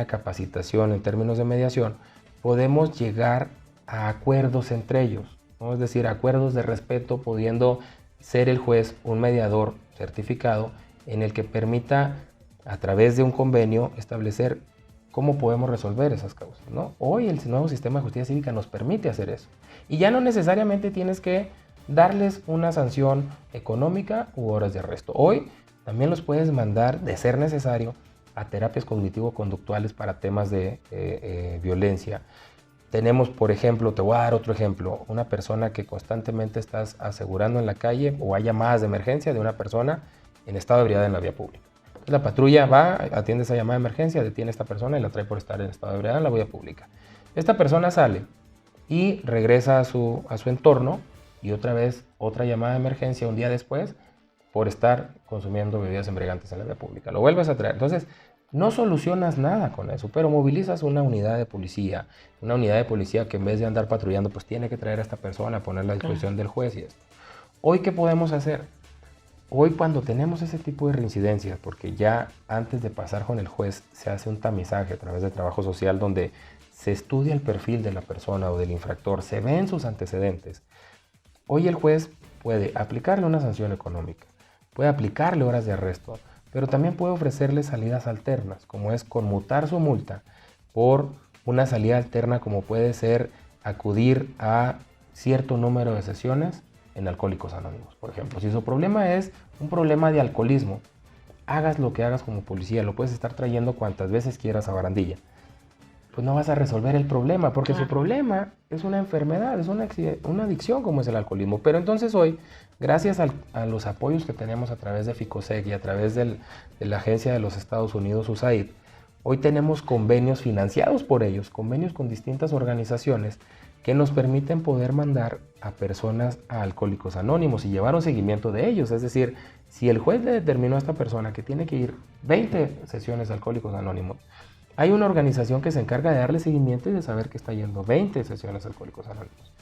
capacitación en términos de mediación, podemos llegar a acuerdos entre ellos, ¿no? Es decir, acuerdos de respeto, pudiendo ser el juez un mediador certificado en el que permita, a través de un convenio, establecer cómo podemos resolver esas causas, ¿no? Hoy el nuevo sistema de justicia cívica nos permite hacer eso. Y ya no necesariamente tienes que darles una sanción económica u horas de arresto. Hoy también los puedes mandar, de ser necesario, a terapias cognitivo-conductuales para temas de violencia. Tenemos, por ejemplo, te voy a dar otro ejemplo, una persona que constantemente estás asegurando en la calle o hay llamadas de emergencia de una persona en estado de ebriedad en la vía pública. Entonces, la patrulla va, atiende esa llamada de emergencia, detiene a esta persona y la trae por estar en estado de ebriedad en la vía pública. Esta persona sale y regresa a su entorno y otra vez otra llamada de emergencia un día después por estar consumiendo bebidas embriagantes en la vía pública. Lo vuelves a traer. Entonces, No solucionas nada con eso, pero movilizas una unidad de policía que en vez de andar patrullando, pues tiene que traer a esta persona, ponerla a disposición del juez y esto. Hoy, ¿qué podemos hacer? Hoy, cuando tenemos ese tipo de reincidencias, porque ya antes de pasar con el juez se hace un tamizaje a través de trabajo social donde se estudia el perfil de la persona o del infractor, se ven sus antecedentes. Hoy el juez puede aplicarle una sanción económica, puede aplicarle horas de arresto, pero también puede ofrecerle salidas alternas, como es conmutar su multa por una salida alterna, como puede ser acudir a cierto número de sesiones en Alcohólicos Anónimos, por ejemplo. Si su problema es un problema de alcoholismo, hagas lo que hagas como policía, lo puedes estar trayendo cuantas veces quieras a Barandilla, pues no vas a resolver el problema, porque su problema es una enfermedad, es una adicción como es el alcoholismo. Pero entonces hoy, gracias a los apoyos que tenemos a través de FICOSEC y a través de la Agencia de los Estados Unidos, USAID, hoy tenemos convenios financiados por ellos, convenios con distintas organizaciones que nos permiten poder mandar a personas a Alcohólicos Anónimos y llevar un seguimiento de ellos. Es decir, si el juez le determinó a esta persona que tiene que ir 20 sesiones a Alcohólicos Anónimos, hay una organización que se encarga de darle seguimiento y de saber que está yendo 20 sesiones a Alcohólicos Anónimos.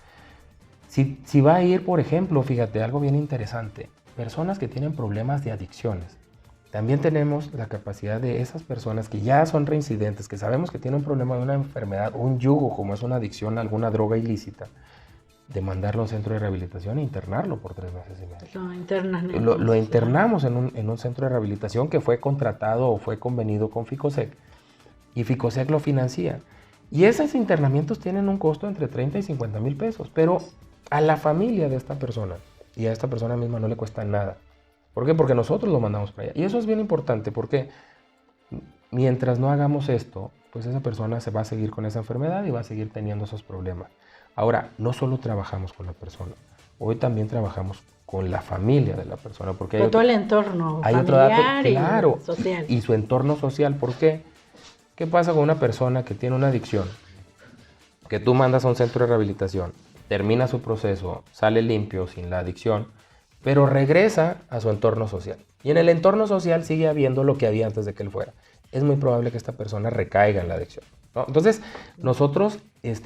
Si va a ir, por ejemplo, fíjate, algo bien interesante, personas que tienen problemas de adicciones. También tenemos la capacidad de esas personas que ya son reincidentes, que sabemos que tienen un problema de una enfermedad, un yugo, como es una adicción a alguna droga ilícita, de mandarlo a un centro de rehabilitación e internarlo por 3 meses y medio. Lo internamos en un centro de rehabilitación que fue contratado o fue convenido con FICOSEC, y FICOSEC lo financia. Y esos internamientos tienen un costo entre 30 y 50 mil pesos, pero a la familia de esta persona y a esta persona misma no le cuesta nada. ¿Por qué? Porque nosotros lo mandamos para allá. Y eso es bien importante porque mientras no hagamos esto, pues esa persona se va a seguir con esa enfermedad y va a seguir teniendo esos problemas. Ahora, no solo trabajamos con la persona, hoy también trabajamos con la familia de la persona. Porque con todo el entorno hay familiar claro, y social. Y su entorno social. ¿Por qué? ¿Qué pasa con una persona que tiene una adicción? Que tú mandas a un centro de rehabilitación, termina su proceso, sale limpio, sin la adicción, pero regresa a su entorno social. Y en el entorno social sigue habiendo lo que había antes de que él fuera. Es muy probable que esta persona recaiga en la adicción, ¿no? Entonces, nosotros,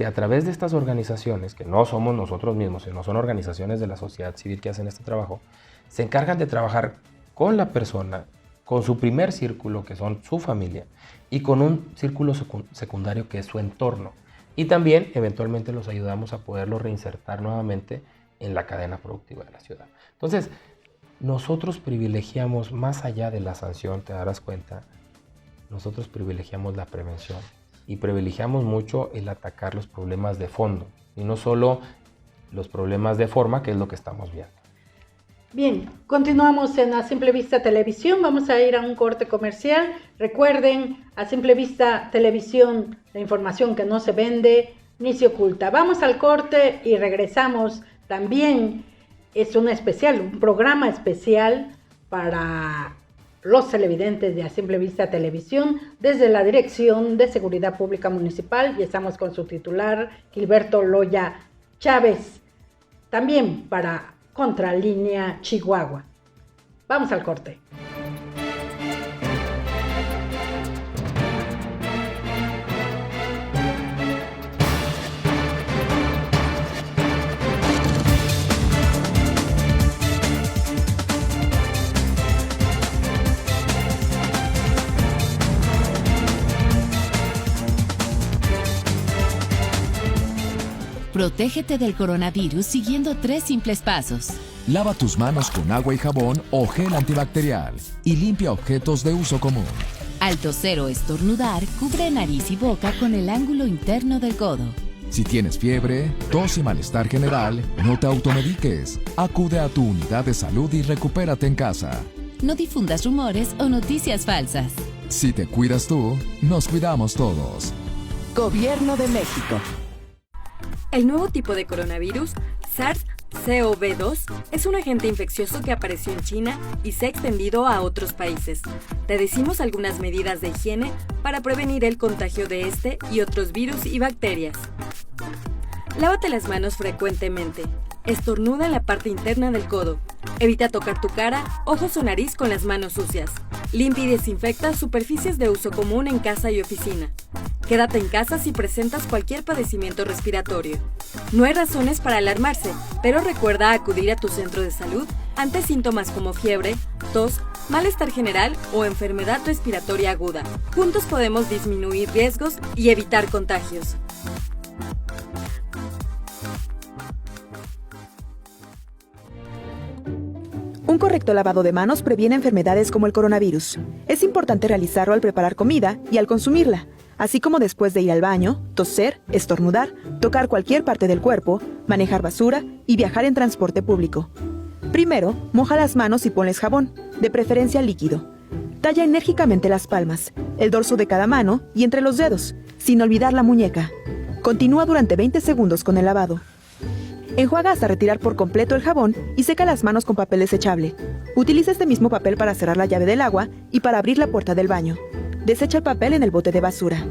a través de estas organizaciones, que no somos nosotros mismos, sino son organizaciones de la sociedad civil que hacen este trabajo, se encargan de trabajar con la persona, con su primer círculo, que son su familia, y con un círculo secundario, que es su entorno. Y también, eventualmente, los ayudamos a poderlo reinsertar nuevamente en la cadena productiva de la ciudad. Entonces, nosotros privilegiamos, más allá de la sanción, te darás cuenta, nosotros privilegiamos la prevención y privilegiamos mucho el atacar los problemas de fondo y no solo los problemas de forma, que es lo que estamos viendo. Bien, continuamos en A Simple Vista Televisión. Vamos a ir a un corte comercial. Recuerden, A Simple Vista Televisión, la información que no se vende ni se oculta. Vamos al corte y regresamos. También es un programa especial para los televidentes de A Simple Vista Televisión desde la Dirección de Seguridad Pública Municipal, y estamos con su titular, Gilberto Loya Chávez. También para Contralínea Chihuahua. Vamos al corte. Protégete del coronavirus siguiendo 3 simples pasos. Lava tus manos con agua y jabón o gel antibacterial y limpia objetos de uso común. Al toser o estornudar, cubre nariz y boca con el ángulo interno del codo. Si tienes fiebre, tos y malestar general, no te automediques. Acude a tu unidad de salud y recupérate en casa. No difundas rumores o noticias falsas. Si te cuidas tú, nos cuidamos todos. Gobierno de México. El nuevo tipo de coronavirus, SARS-CoV-2, es un agente infeccioso que apareció en China y se ha extendido a otros países. Te decimos algunas medidas de higiene para prevenir el contagio de este y otros virus y bacterias. Lávate las manos frecuentemente. Estornuda en la parte interna del codo. Evita tocar tu cara, ojos o nariz con las manos sucias. Limpia y desinfecta superficies de uso común en casa y oficina. Quédate en casa si presentas cualquier padecimiento respiratorio. No hay razones para alarmarse, pero recuerda acudir a tu centro de salud ante síntomas como fiebre, tos, malestar general o enfermedad respiratoria aguda. Juntos podemos disminuir riesgos y evitar contagios. Un correcto lavado de manos previene enfermedades como el coronavirus. Es importante realizarlo al preparar comida y al consumirla, así como después de ir al baño, toser, estornudar, tocar cualquier parte del cuerpo, manejar basura y viajar en transporte público. Primero, moja las manos y ponles jabón, de preferencia líquido. Talla enérgicamente las palmas, el dorso de cada mano y entre los dedos, sin olvidar la muñeca. Continúa durante 20 segundos con el lavado. Enjuaga hasta retirar por completo el jabón y seca las manos con papel desechable. Utiliza este mismo papel para cerrar la llave del agua y para abrir la puerta del baño. Desecha el papel en el bote de basura.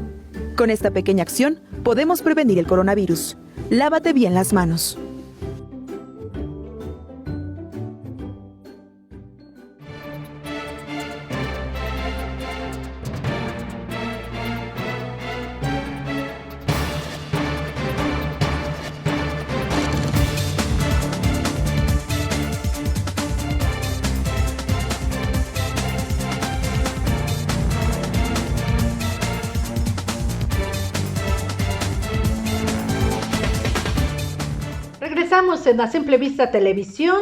Con esta pequeña acción, podemos prevenir el coronavirus. Lávate bien las manos. Regresamos en A Simple Vista Televisión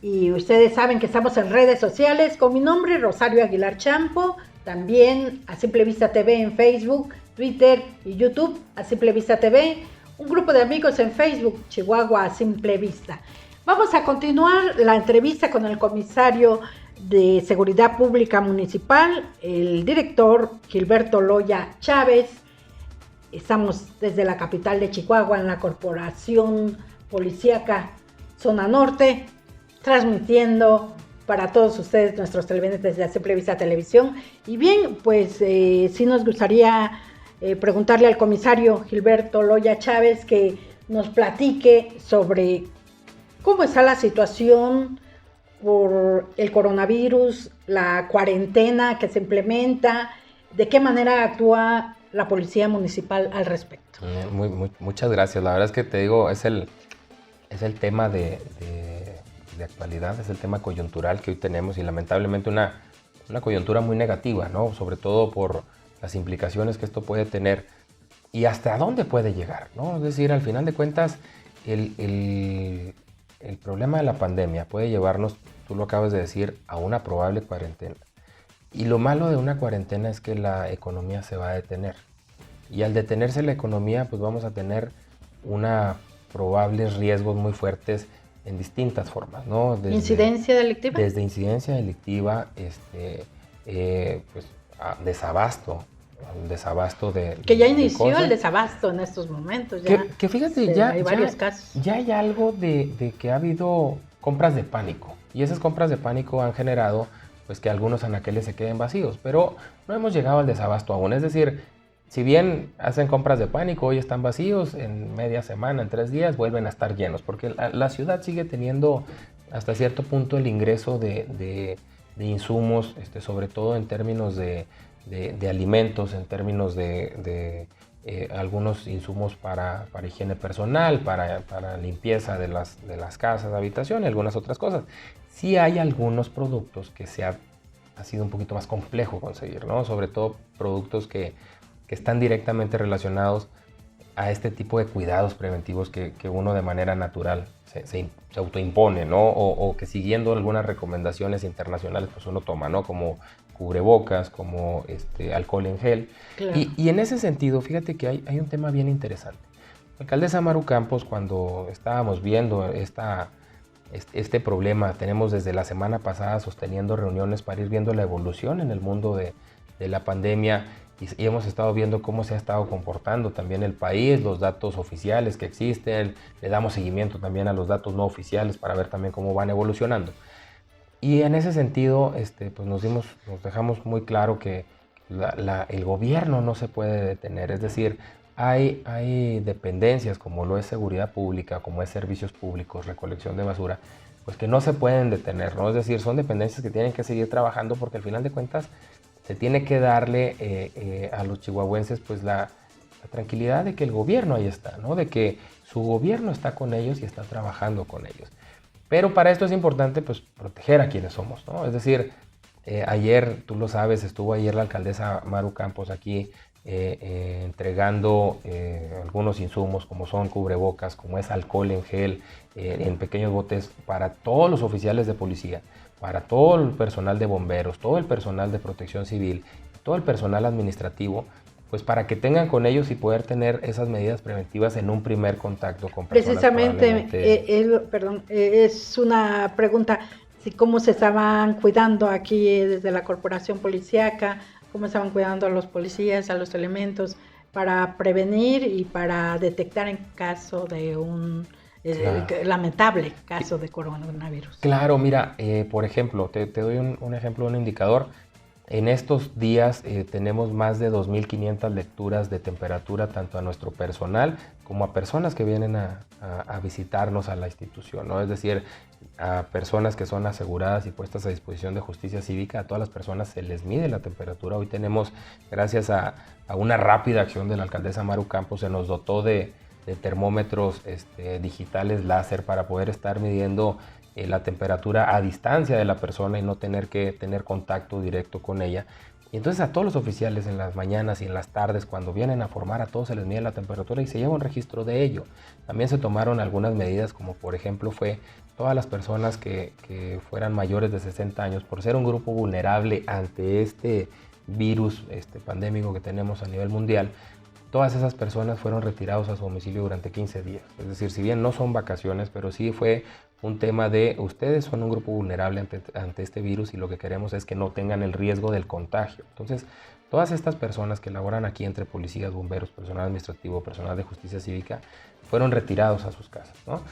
y ustedes saben que estamos en redes sociales con mi nombre, Rosario Aguilar Champo, también A Simple Vista TV en Facebook, Twitter y YouTube, A Simple Vista TV, un grupo de amigos en Facebook, Chihuahua A Simple Vista. Vamos a continuar la entrevista con el comisario de Seguridad Pública Municipal, el director Gilberto Loya Chávez. Estamos desde la capital de Chihuahua en la Corporación Policíaca Zona Norte, transmitiendo para todos ustedes, nuestros televidentes de A Simple Vista Televisión. Y bien, pues sí nos gustaría preguntarle al comisario Gilberto Loya Chávez que nos platique sobre cómo está la situación por el coronavirus, la cuarentena que se implementa, de qué manera actúa la Policía Municipal al respecto. Muchas gracias. La verdad es que te digo, es el tema de actualidad, es el tema coyuntural que hoy tenemos y lamentablemente una coyuntura muy negativa, ¿no? Sobre todo por las implicaciones que esto puede tener y hasta dónde puede llegar, ¿no? Es decir, al final de cuentas, el problema de la pandemia puede llevarnos, tú lo acabas de decir, a una probable cuarentena. Y lo malo de una cuarentena es que la economía se va a detener. Y al detenerse la economía, pues vamos a tener probables riesgos muy fuertes en distintas formas, ¿no? Desde ¿incidencia delictiva? Desde incidencia delictiva, pues desabasto de que ya inició cosas. El desabasto en estos momentos. Que fíjate, hay varios casos. Ya hay algo de que ha habido compras de pánico. Y esas compras de pánico han generado pues que algunos anaqueles se queden vacíos, pero no hemos llegado al desabasto aún. Es decir, si bien hacen compras de pánico, hoy están vacíos, en media semana, en 3 días, vuelven a estar llenos, porque la ciudad sigue teniendo hasta cierto punto el ingreso de insumos, sobre todo en términos de alimentos, en términos de algunos insumos para higiene personal, para limpieza de las casas, de habitación y algunas otras cosas. Sí hay algunos productos que ha sido un poquito más complejo conseguir, ¿no? Sobre todo productos que están directamente relacionados a este tipo de cuidados preventivos que uno de manera natural se autoimpone, ¿no? O que siguiendo algunas recomendaciones internacionales pues uno toma, ¿no? Como cubrebocas, como alcohol en gel. Claro. Y en ese sentido, fíjate que hay un tema bien interesante. La alcaldesa Maru Campos, cuando estábamos viendo este problema, tenemos desde la semana pasada sosteniendo reuniones para ir viendo la evolución en el mundo de la pandemia y hemos estado viendo cómo se ha estado comportando también el país, los datos oficiales que existen, le damos seguimiento también a los datos no oficiales para ver también cómo van evolucionando. Y en ese sentido, pues nos dejamos muy claro que el gobierno no se puede detener, es decir, hay dependencias como lo es seguridad pública, como es servicios públicos, recolección de basura, pues que no se pueden detener, ¿no? Es decir, son dependencias que tienen que seguir trabajando porque al final de cuentas se tiene que darle a los chihuahuenses pues la tranquilidad de que el gobierno ahí está, ¿no? De que su gobierno está con ellos y está trabajando con ellos. Pero para esto es importante pues proteger a quienes somos, ¿no? Es decir, ayer, tú lo sabes, estuvo ayer la alcaldesa Maru Campos aquí entregando algunos insumos como son cubrebocas, como es alcohol en gel, en pequeños botes para todos los oficiales de policía, para todo el personal de bomberos, todo el personal de protección civil, todo el personal administrativo, pues para que tengan con ellos y poder tener esas medidas preventivas en un primer contacto con personas. Precisamente, es una pregunta, si cómo se estaban cuidando aquí desde la corporación policíaca, cómo estaban cuidando a los policías, a los elementos, para prevenir y para detectar en caso de un lamentable caso de coronavirus. Claro, mira, por ejemplo, te doy un ejemplo, un indicador. En estos días tenemos más de 2.500 lecturas de temperatura tanto a nuestro personal como a personas que vienen a visitarnos a la institución, ¿no? Es decir, a personas que son aseguradas y puestas a disposición de justicia cívica, a todas las personas se les mide la temperatura. Hoy tenemos, gracias a una rápida acción de la alcaldesa Maru Campos, se nos dotó de termómetros digitales láser para poder estar midiendo la temperatura a distancia de la persona y no tener que tener contacto directo con ella. Y entonces a todos los oficiales en las mañanas y en las tardes, cuando vienen a formar, a todos se les mide la temperatura y se lleva un registro de ello. También se tomaron algunas medidas, como por ejemplo fue todas las personas que fueran mayores de 60 años, por ser un grupo vulnerable ante este virus pandémico que tenemos a nivel mundial. Todas esas personas fueron retirados a su domicilio durante 15 días. Es decir, si bien no son vacaciones, pero sí fue un tema de ustedes son un grupo vulnerable ante este virus y lo que queremos es que no tengan el riesgo del contagio. Entonces, todas estas personas que laboran aquí entre policías, bomberos, personal administrativo, personal de justicia cívica, fueron retirados a sus casas, ¿no?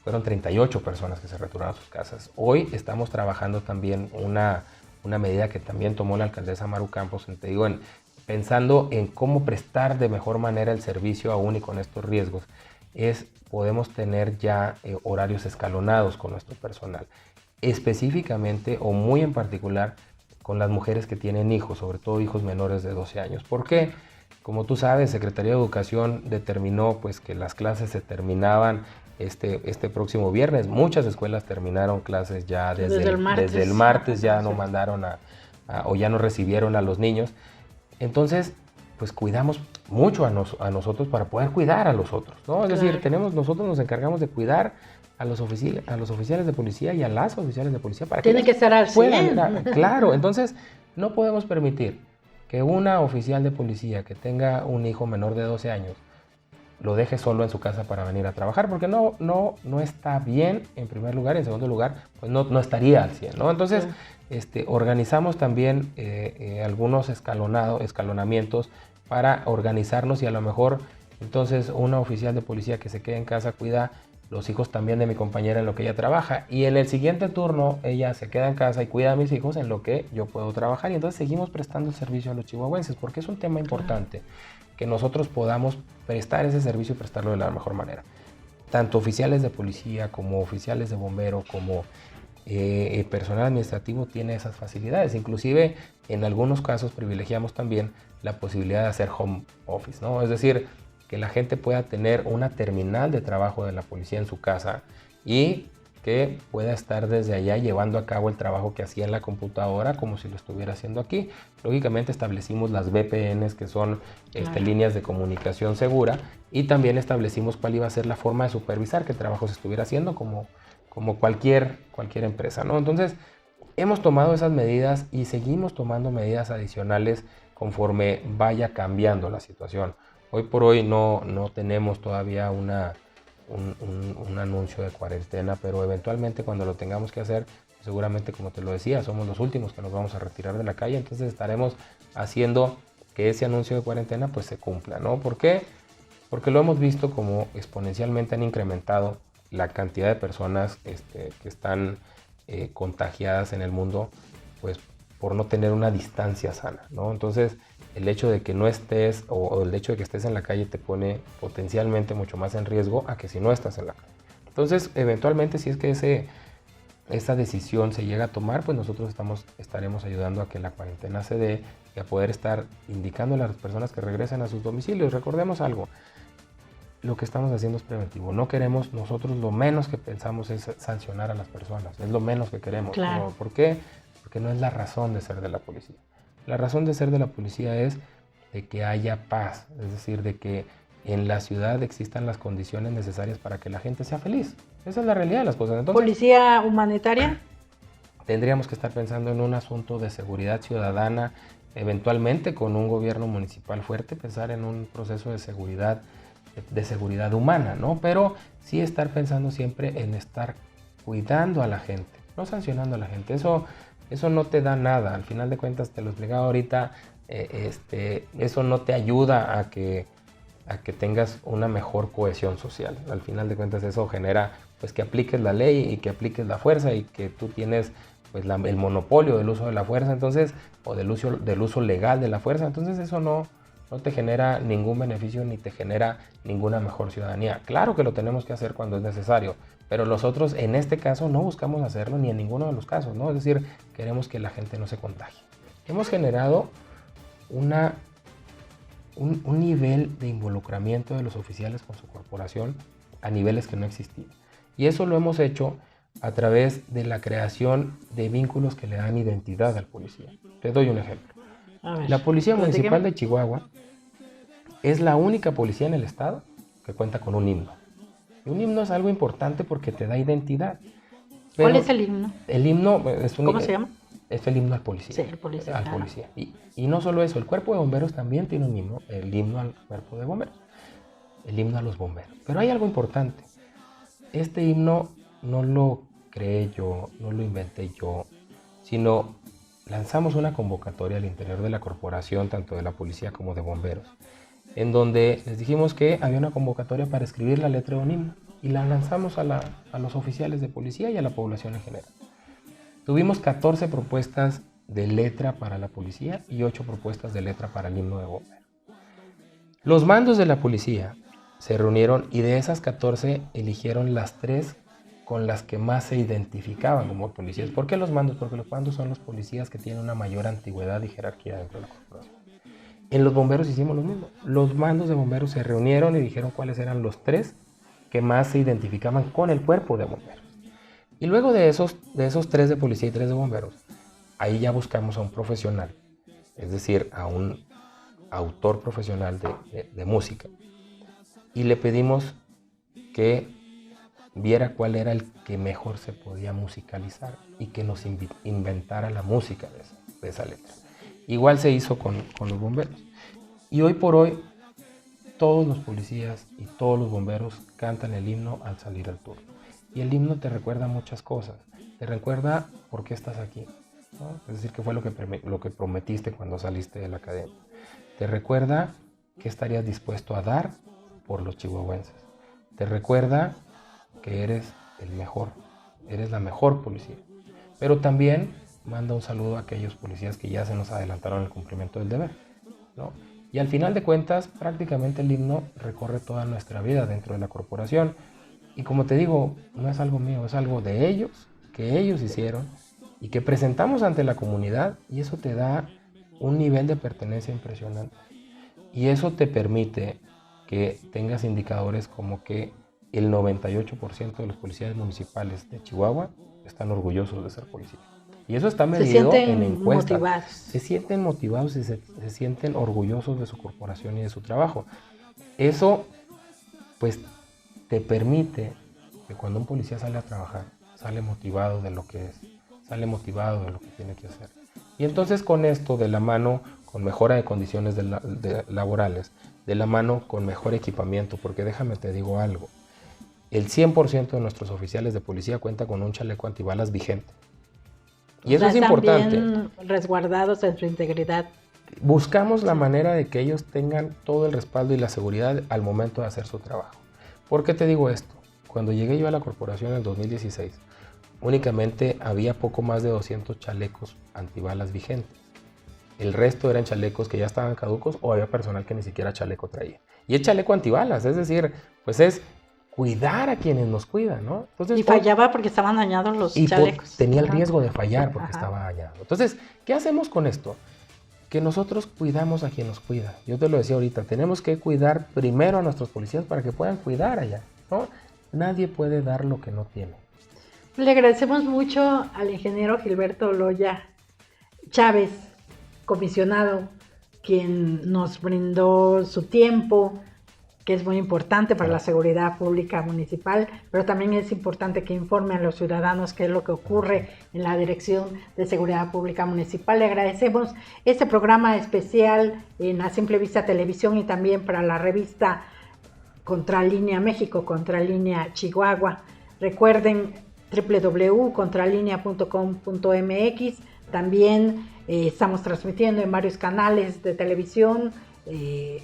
Fueron 38 personas que se retiraron a sus casas. Hoy estamos trabajando también una medida que también tomó la alcaldesa Maru Campos, pensando en cómo prestar de mejor manera el servicio aún y con estos riesgos, podemos tener ya horarios escalonados con nuestro personal, específicamente o muy en particular con las mujeres que tienen hijos, sobre todo hijos menores de 12 años. ¿Por qué? Como tú sabes, Secretaría de Educación determinó pues, que las clases se terminaban este próximo viernes. Muchas escuelas terminaron clases ya desde el martes ya no mandaron o ya no recibieron a los niños. Entonces, pues cuidamos mucho a nosotros para poder cuidar a los otros, ¿no? Es decir, nosotros nos encargamos de cuidar a los oficiales de policía y a las oficiales de policía para que estar al 100. Claro, entonces no podemos permitir que una oficial de policía que tenga un hijo menor de 12 años lo deje solo en su casa para venir a trabajar, porque no está bien en primer lugar, y en segundo lugar, pues no estaría al 100, ¿no? Entonces, organizamos también algunos escalonamientos para organizarnos y a lo mejor entonces una oficial de policía que se quede en casa cuida los hijos también de mi compañera en lo que ella trabaja y en el siguiente turno ella se queda en casa y cuida a mis hijos en lo que yo puedo trabajar y entonces seguimos prestando el servicio a los chihuahuenses porque es un tema importante que nosotros podamos prestar ese servicio y prestarlo de la mejor manera. Tanto oficiales de policía como oficiales de bombero como personal administrativo tiene esas facilidades. Inclusive en algunos casos privilegiamos también la posibilidad de hacer home office, ¿no? Es decir, que la gente pueda tener una terminal de trabajo de la policía en su casa y que pueda estar desde allá llevando a cabo el trabajo que hacía en la computadora como si lo estuviera haciendo aquí. Lógicamente establecimos las VPNs, que son líneas de comunicación segura, y también establecimos cuál iba a ser la forma de supervisar que el trabajo se estuviera haciendo como cualquier empresa, ¿no? Entonces, hemos tomado esas medidas y seguimos tomando medidas adicionales conforme vaya cambiando la situación. Hoy por hoy no tenemos todavía un anuncio de cuarentena, pero eventualmente cuando lo tengamos que hacer, seguramente, como te lo decía, somos los últimos que nos vamos a retirar de la calle, entonces estaremos haciendo que ese anuncio de cuarentena pues se cumpla, ¿no? ¿Por qué? Porque lo hemos visto como exponencialmente han incrementado la cantidad de personas que están contagiadas en el mundo, pues por no tener una distancia sana, ¿no? Entonces, el hecho de que no estés o el hecho de que estés en la calle te pone potencialmente mucho más en riesgo a que si no estás en la calle. Entonces, eventualmente, si es que esa decisión se llega a tomar, pues nosotros estaremos ayudando a que la cuarentena se dé y a poder estar indicándole a las personas que regresen a sus domicilios. Recordemos algo, lo que estamos haciendo es preventivo. No queremos, nosotros lo menos que pensamos es sancionar a las personas, es lo menos que queremos. Claro. ¿Por qué? Porque no es la razón de ser de la policía. La razón de ser de la policía es de que haya paz, es decir, de que en la ciudad existan las condiciones necesarias para que la gente sea feliz. Esa es la realidad de las cosas. Entonces, ¿policía humanitaria? tendríamos que estar pensando en un asunto de seguridad ciudadana, eventualmente con un gobierno municipal fuerte, pensar en un proceso de seguridad humana, ¿no? Pero sí estar pensando siempre en estar cuidando a la gente, no sancionando a la gente. Eso no te da nada. Al final de cuentas, te lo explicaba ahorita, eso no te ayuda a que tengas una mejor cohesión social. Al final de cuentas, eso genera pues que apliques la ley y que apliques la fuerza y que tú tienes pues el monopolio del uso de la fuerza, entonces, o del uso legal de la fuerza. Entonces eso no te genera ningún beneficio ni te genera ninguna mejor ciudadanía. Claro que lo tenemos que hacer cuando es necesario, pero nosotros en este caso no buscamos hacerlo ni en ninguno de los casos, ¿no? Es decir, queremos que la gente no se contagie. Hemos generado un nivel de involucramiento de los oficiales con su corporación a niveles que no existían. Y eso lo hemos hecho a través de la creación de vínculos que le dan identidad al policía. Te doy un ejemplo. La Policía Municipal de Chihuahua es la única policía en el estado que cuenta con un himno. Y un himno es algo importante porque te da identidad. ¿Cuál es el himno? El himno es ¿Cómo se llama? Es el himno al policía. Sí, el policía. Al policía. Y no solo eso, el cuerpo de bomberos también tiene un himno, el himno al cuerpo de bomberos, el himno a los bomberos. Pero hay algo importante. Este himno no lo creé yo, no lo inventé yo, sino lanzamos una convocatoria al interior de la corporación, tanto de la policía como de bomberos, en donde les dijimos que había una convocatoria para escribir la letra de un himno y la lanzamos a los oficiales de policía y a la población en general. Tuvimos 14 propuestas de letra para la policía y 8 propuestas de letra para el himno de bomberos. Los mandos de la policía se reunieron y de esas 14 eligieron las 3 con las que más se identificaban como policías. ¿Por qué los mandos? Porque los mandos son los policías que tienen una mayor antigüedad y jerarquía dentro de la corporación. En los bomberos hicimos lo mismo. Los mandos de bomberos se reunieron y dijeron cuáles eran los 3 que más se identificaban con el cuerpo de bomberos. Y luego de esos 3 de policía y 3 de bomberos, ahí ya buscamos a un profesional, es decir, a un autor profesional de música. Y le pedimos que viera cuál era el que mejor se podía musicalizar y que nos inventara la música de esa letra. Igual se hizo con los bomberos. Y hoy por hoy, todos los policías y todos los bomberos cantan el himno al salir al turno. Y el himno te recuerda muchas cosas. Te recuerda por qué estás aquí, ¿no? Es decir, qué fue lo que prometiste cuando saliste de la academia. Te recuerda qué estarías dispuesto a dar por los chihuahuenses. Te recuerda que eres el mejor, eres la mejor policía. Pero también manda un saludo a aquellos policías que ya se nos adelantaron en el cumplimiento del deber, ¿no? Y al final de cuentas, prácticamente el himno recorre toda nuestra vida dentro de la corporación. Y como te digo, no es algo mío, es algo de ellos, que ellos hicieron y que presentamos ante la comunidad, y eso te da un nivel de pertenencia impresionante. Y eso te permite que tengas indicadores como que el 98% de los policías municipales de Chihuahua están orgullosos de ser policías. Y eso está medido en encuestas. Motivados. Se sienten motivados y se sienten orgullosos de su corporación y de su trabajo. Eso, pues, te permite que cuando un policía sale a trabajar, sale motivado de lo que es, sale motivado de lo que tiene que hacer. Y entonces con esto, de la mano con mejora de condiciones laborales, de la mano con mejor equipamiento, porque déjame te digo algo, el 100% de nuestros oficiales de policía cuenta con un chaleco antibalas vigente. Y eso es importante. Están bien resguardados en su integridad. Buscamos la manera de que ellos tengan todo el respaldo y la seguridad al momento de hacer su trabajo. ¿Por qué te digo esto? Cuando llegué yo a la corporación en el 2016, únicamente había poco más de 200 chalecos antibalas vigentes. El resto eran chalecos que ya estaban caducos o había personal que ni siquiera chaleco traía. Y es chaleco antibalas, es decir, pues es cuidar a quienes nos cuidan, ¿no? Entonces, y fallaba porque estaban dañados los chalecos. Tenía el riesgo de fallar porque estaba dañado. Entonces, ¿qué hacemos con esto? Que nosotros cuidamos a quien nos cuida. Yo te lo decía ahorita, tenemos que cuidar primero a nuestros policías para que puedan cuidar allá, ¿no? Nadie puede dar lo que no tiene. Le agradecemos mucho al ingeniero Gilberto Loya Chávez, comisionado, quien nos brindó su tiempo, que es muy importante para la seguridad pública municipal, pero también es importante que informe a los ciudadanos qué es lo que ocurre en la Dirección de Seguridad Pública Municipal. Le agradecemos este programa especial en A Simple Vista Televisión y también para la revista Contralínea México, Contralínea Chihuahua. Recuerden www.contralinea.com.mx. También estamos transmitiendo en varios canales de televisión,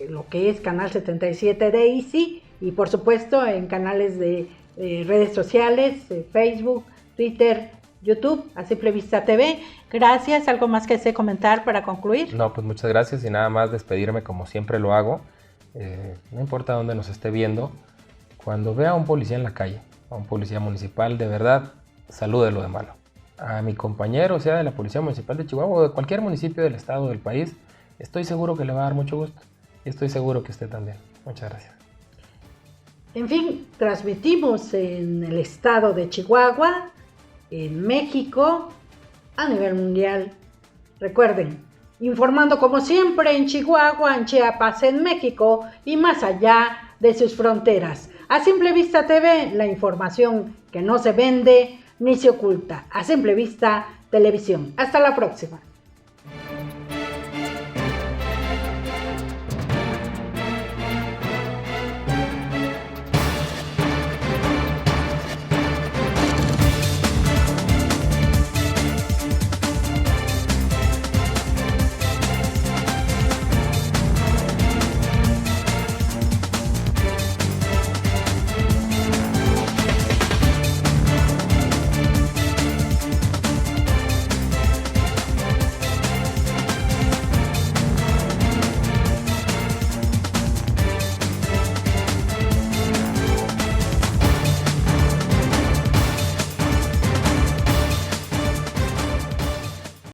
lo que es Canal 77 de Easy, y por supuesto en canales de redes sociales, Facebook, Twitter, YouTube, A Simple Vista TV. Gracias. ¿Algo más que desee comentar para concluir? No, pues muchas gracias y nada más despedirme como siempre lo hago. No importa dónde nos esté viendo, cuando vea a un policía en la calle, a un policía municipal, de verdad, salúdelo de mano. A mi compañero, sea de la Policía Municipal de Chihuahua o de cualquier municipio del estado o del país, estoy seguro que le va a dar mucho gusto y estoy seguro que usted también. Muchas gracias. En fin, transmitimos en el estado de Chihuahua, en México, a nivel mundial. Recuerden, informando como siempre en Chihuahua, en Chiapas, en México y más allá de sus fronteras. A Simple Vista TV, la información que no se vende ni se oculta. A Simple Vista Televisión. Hasta la próxima.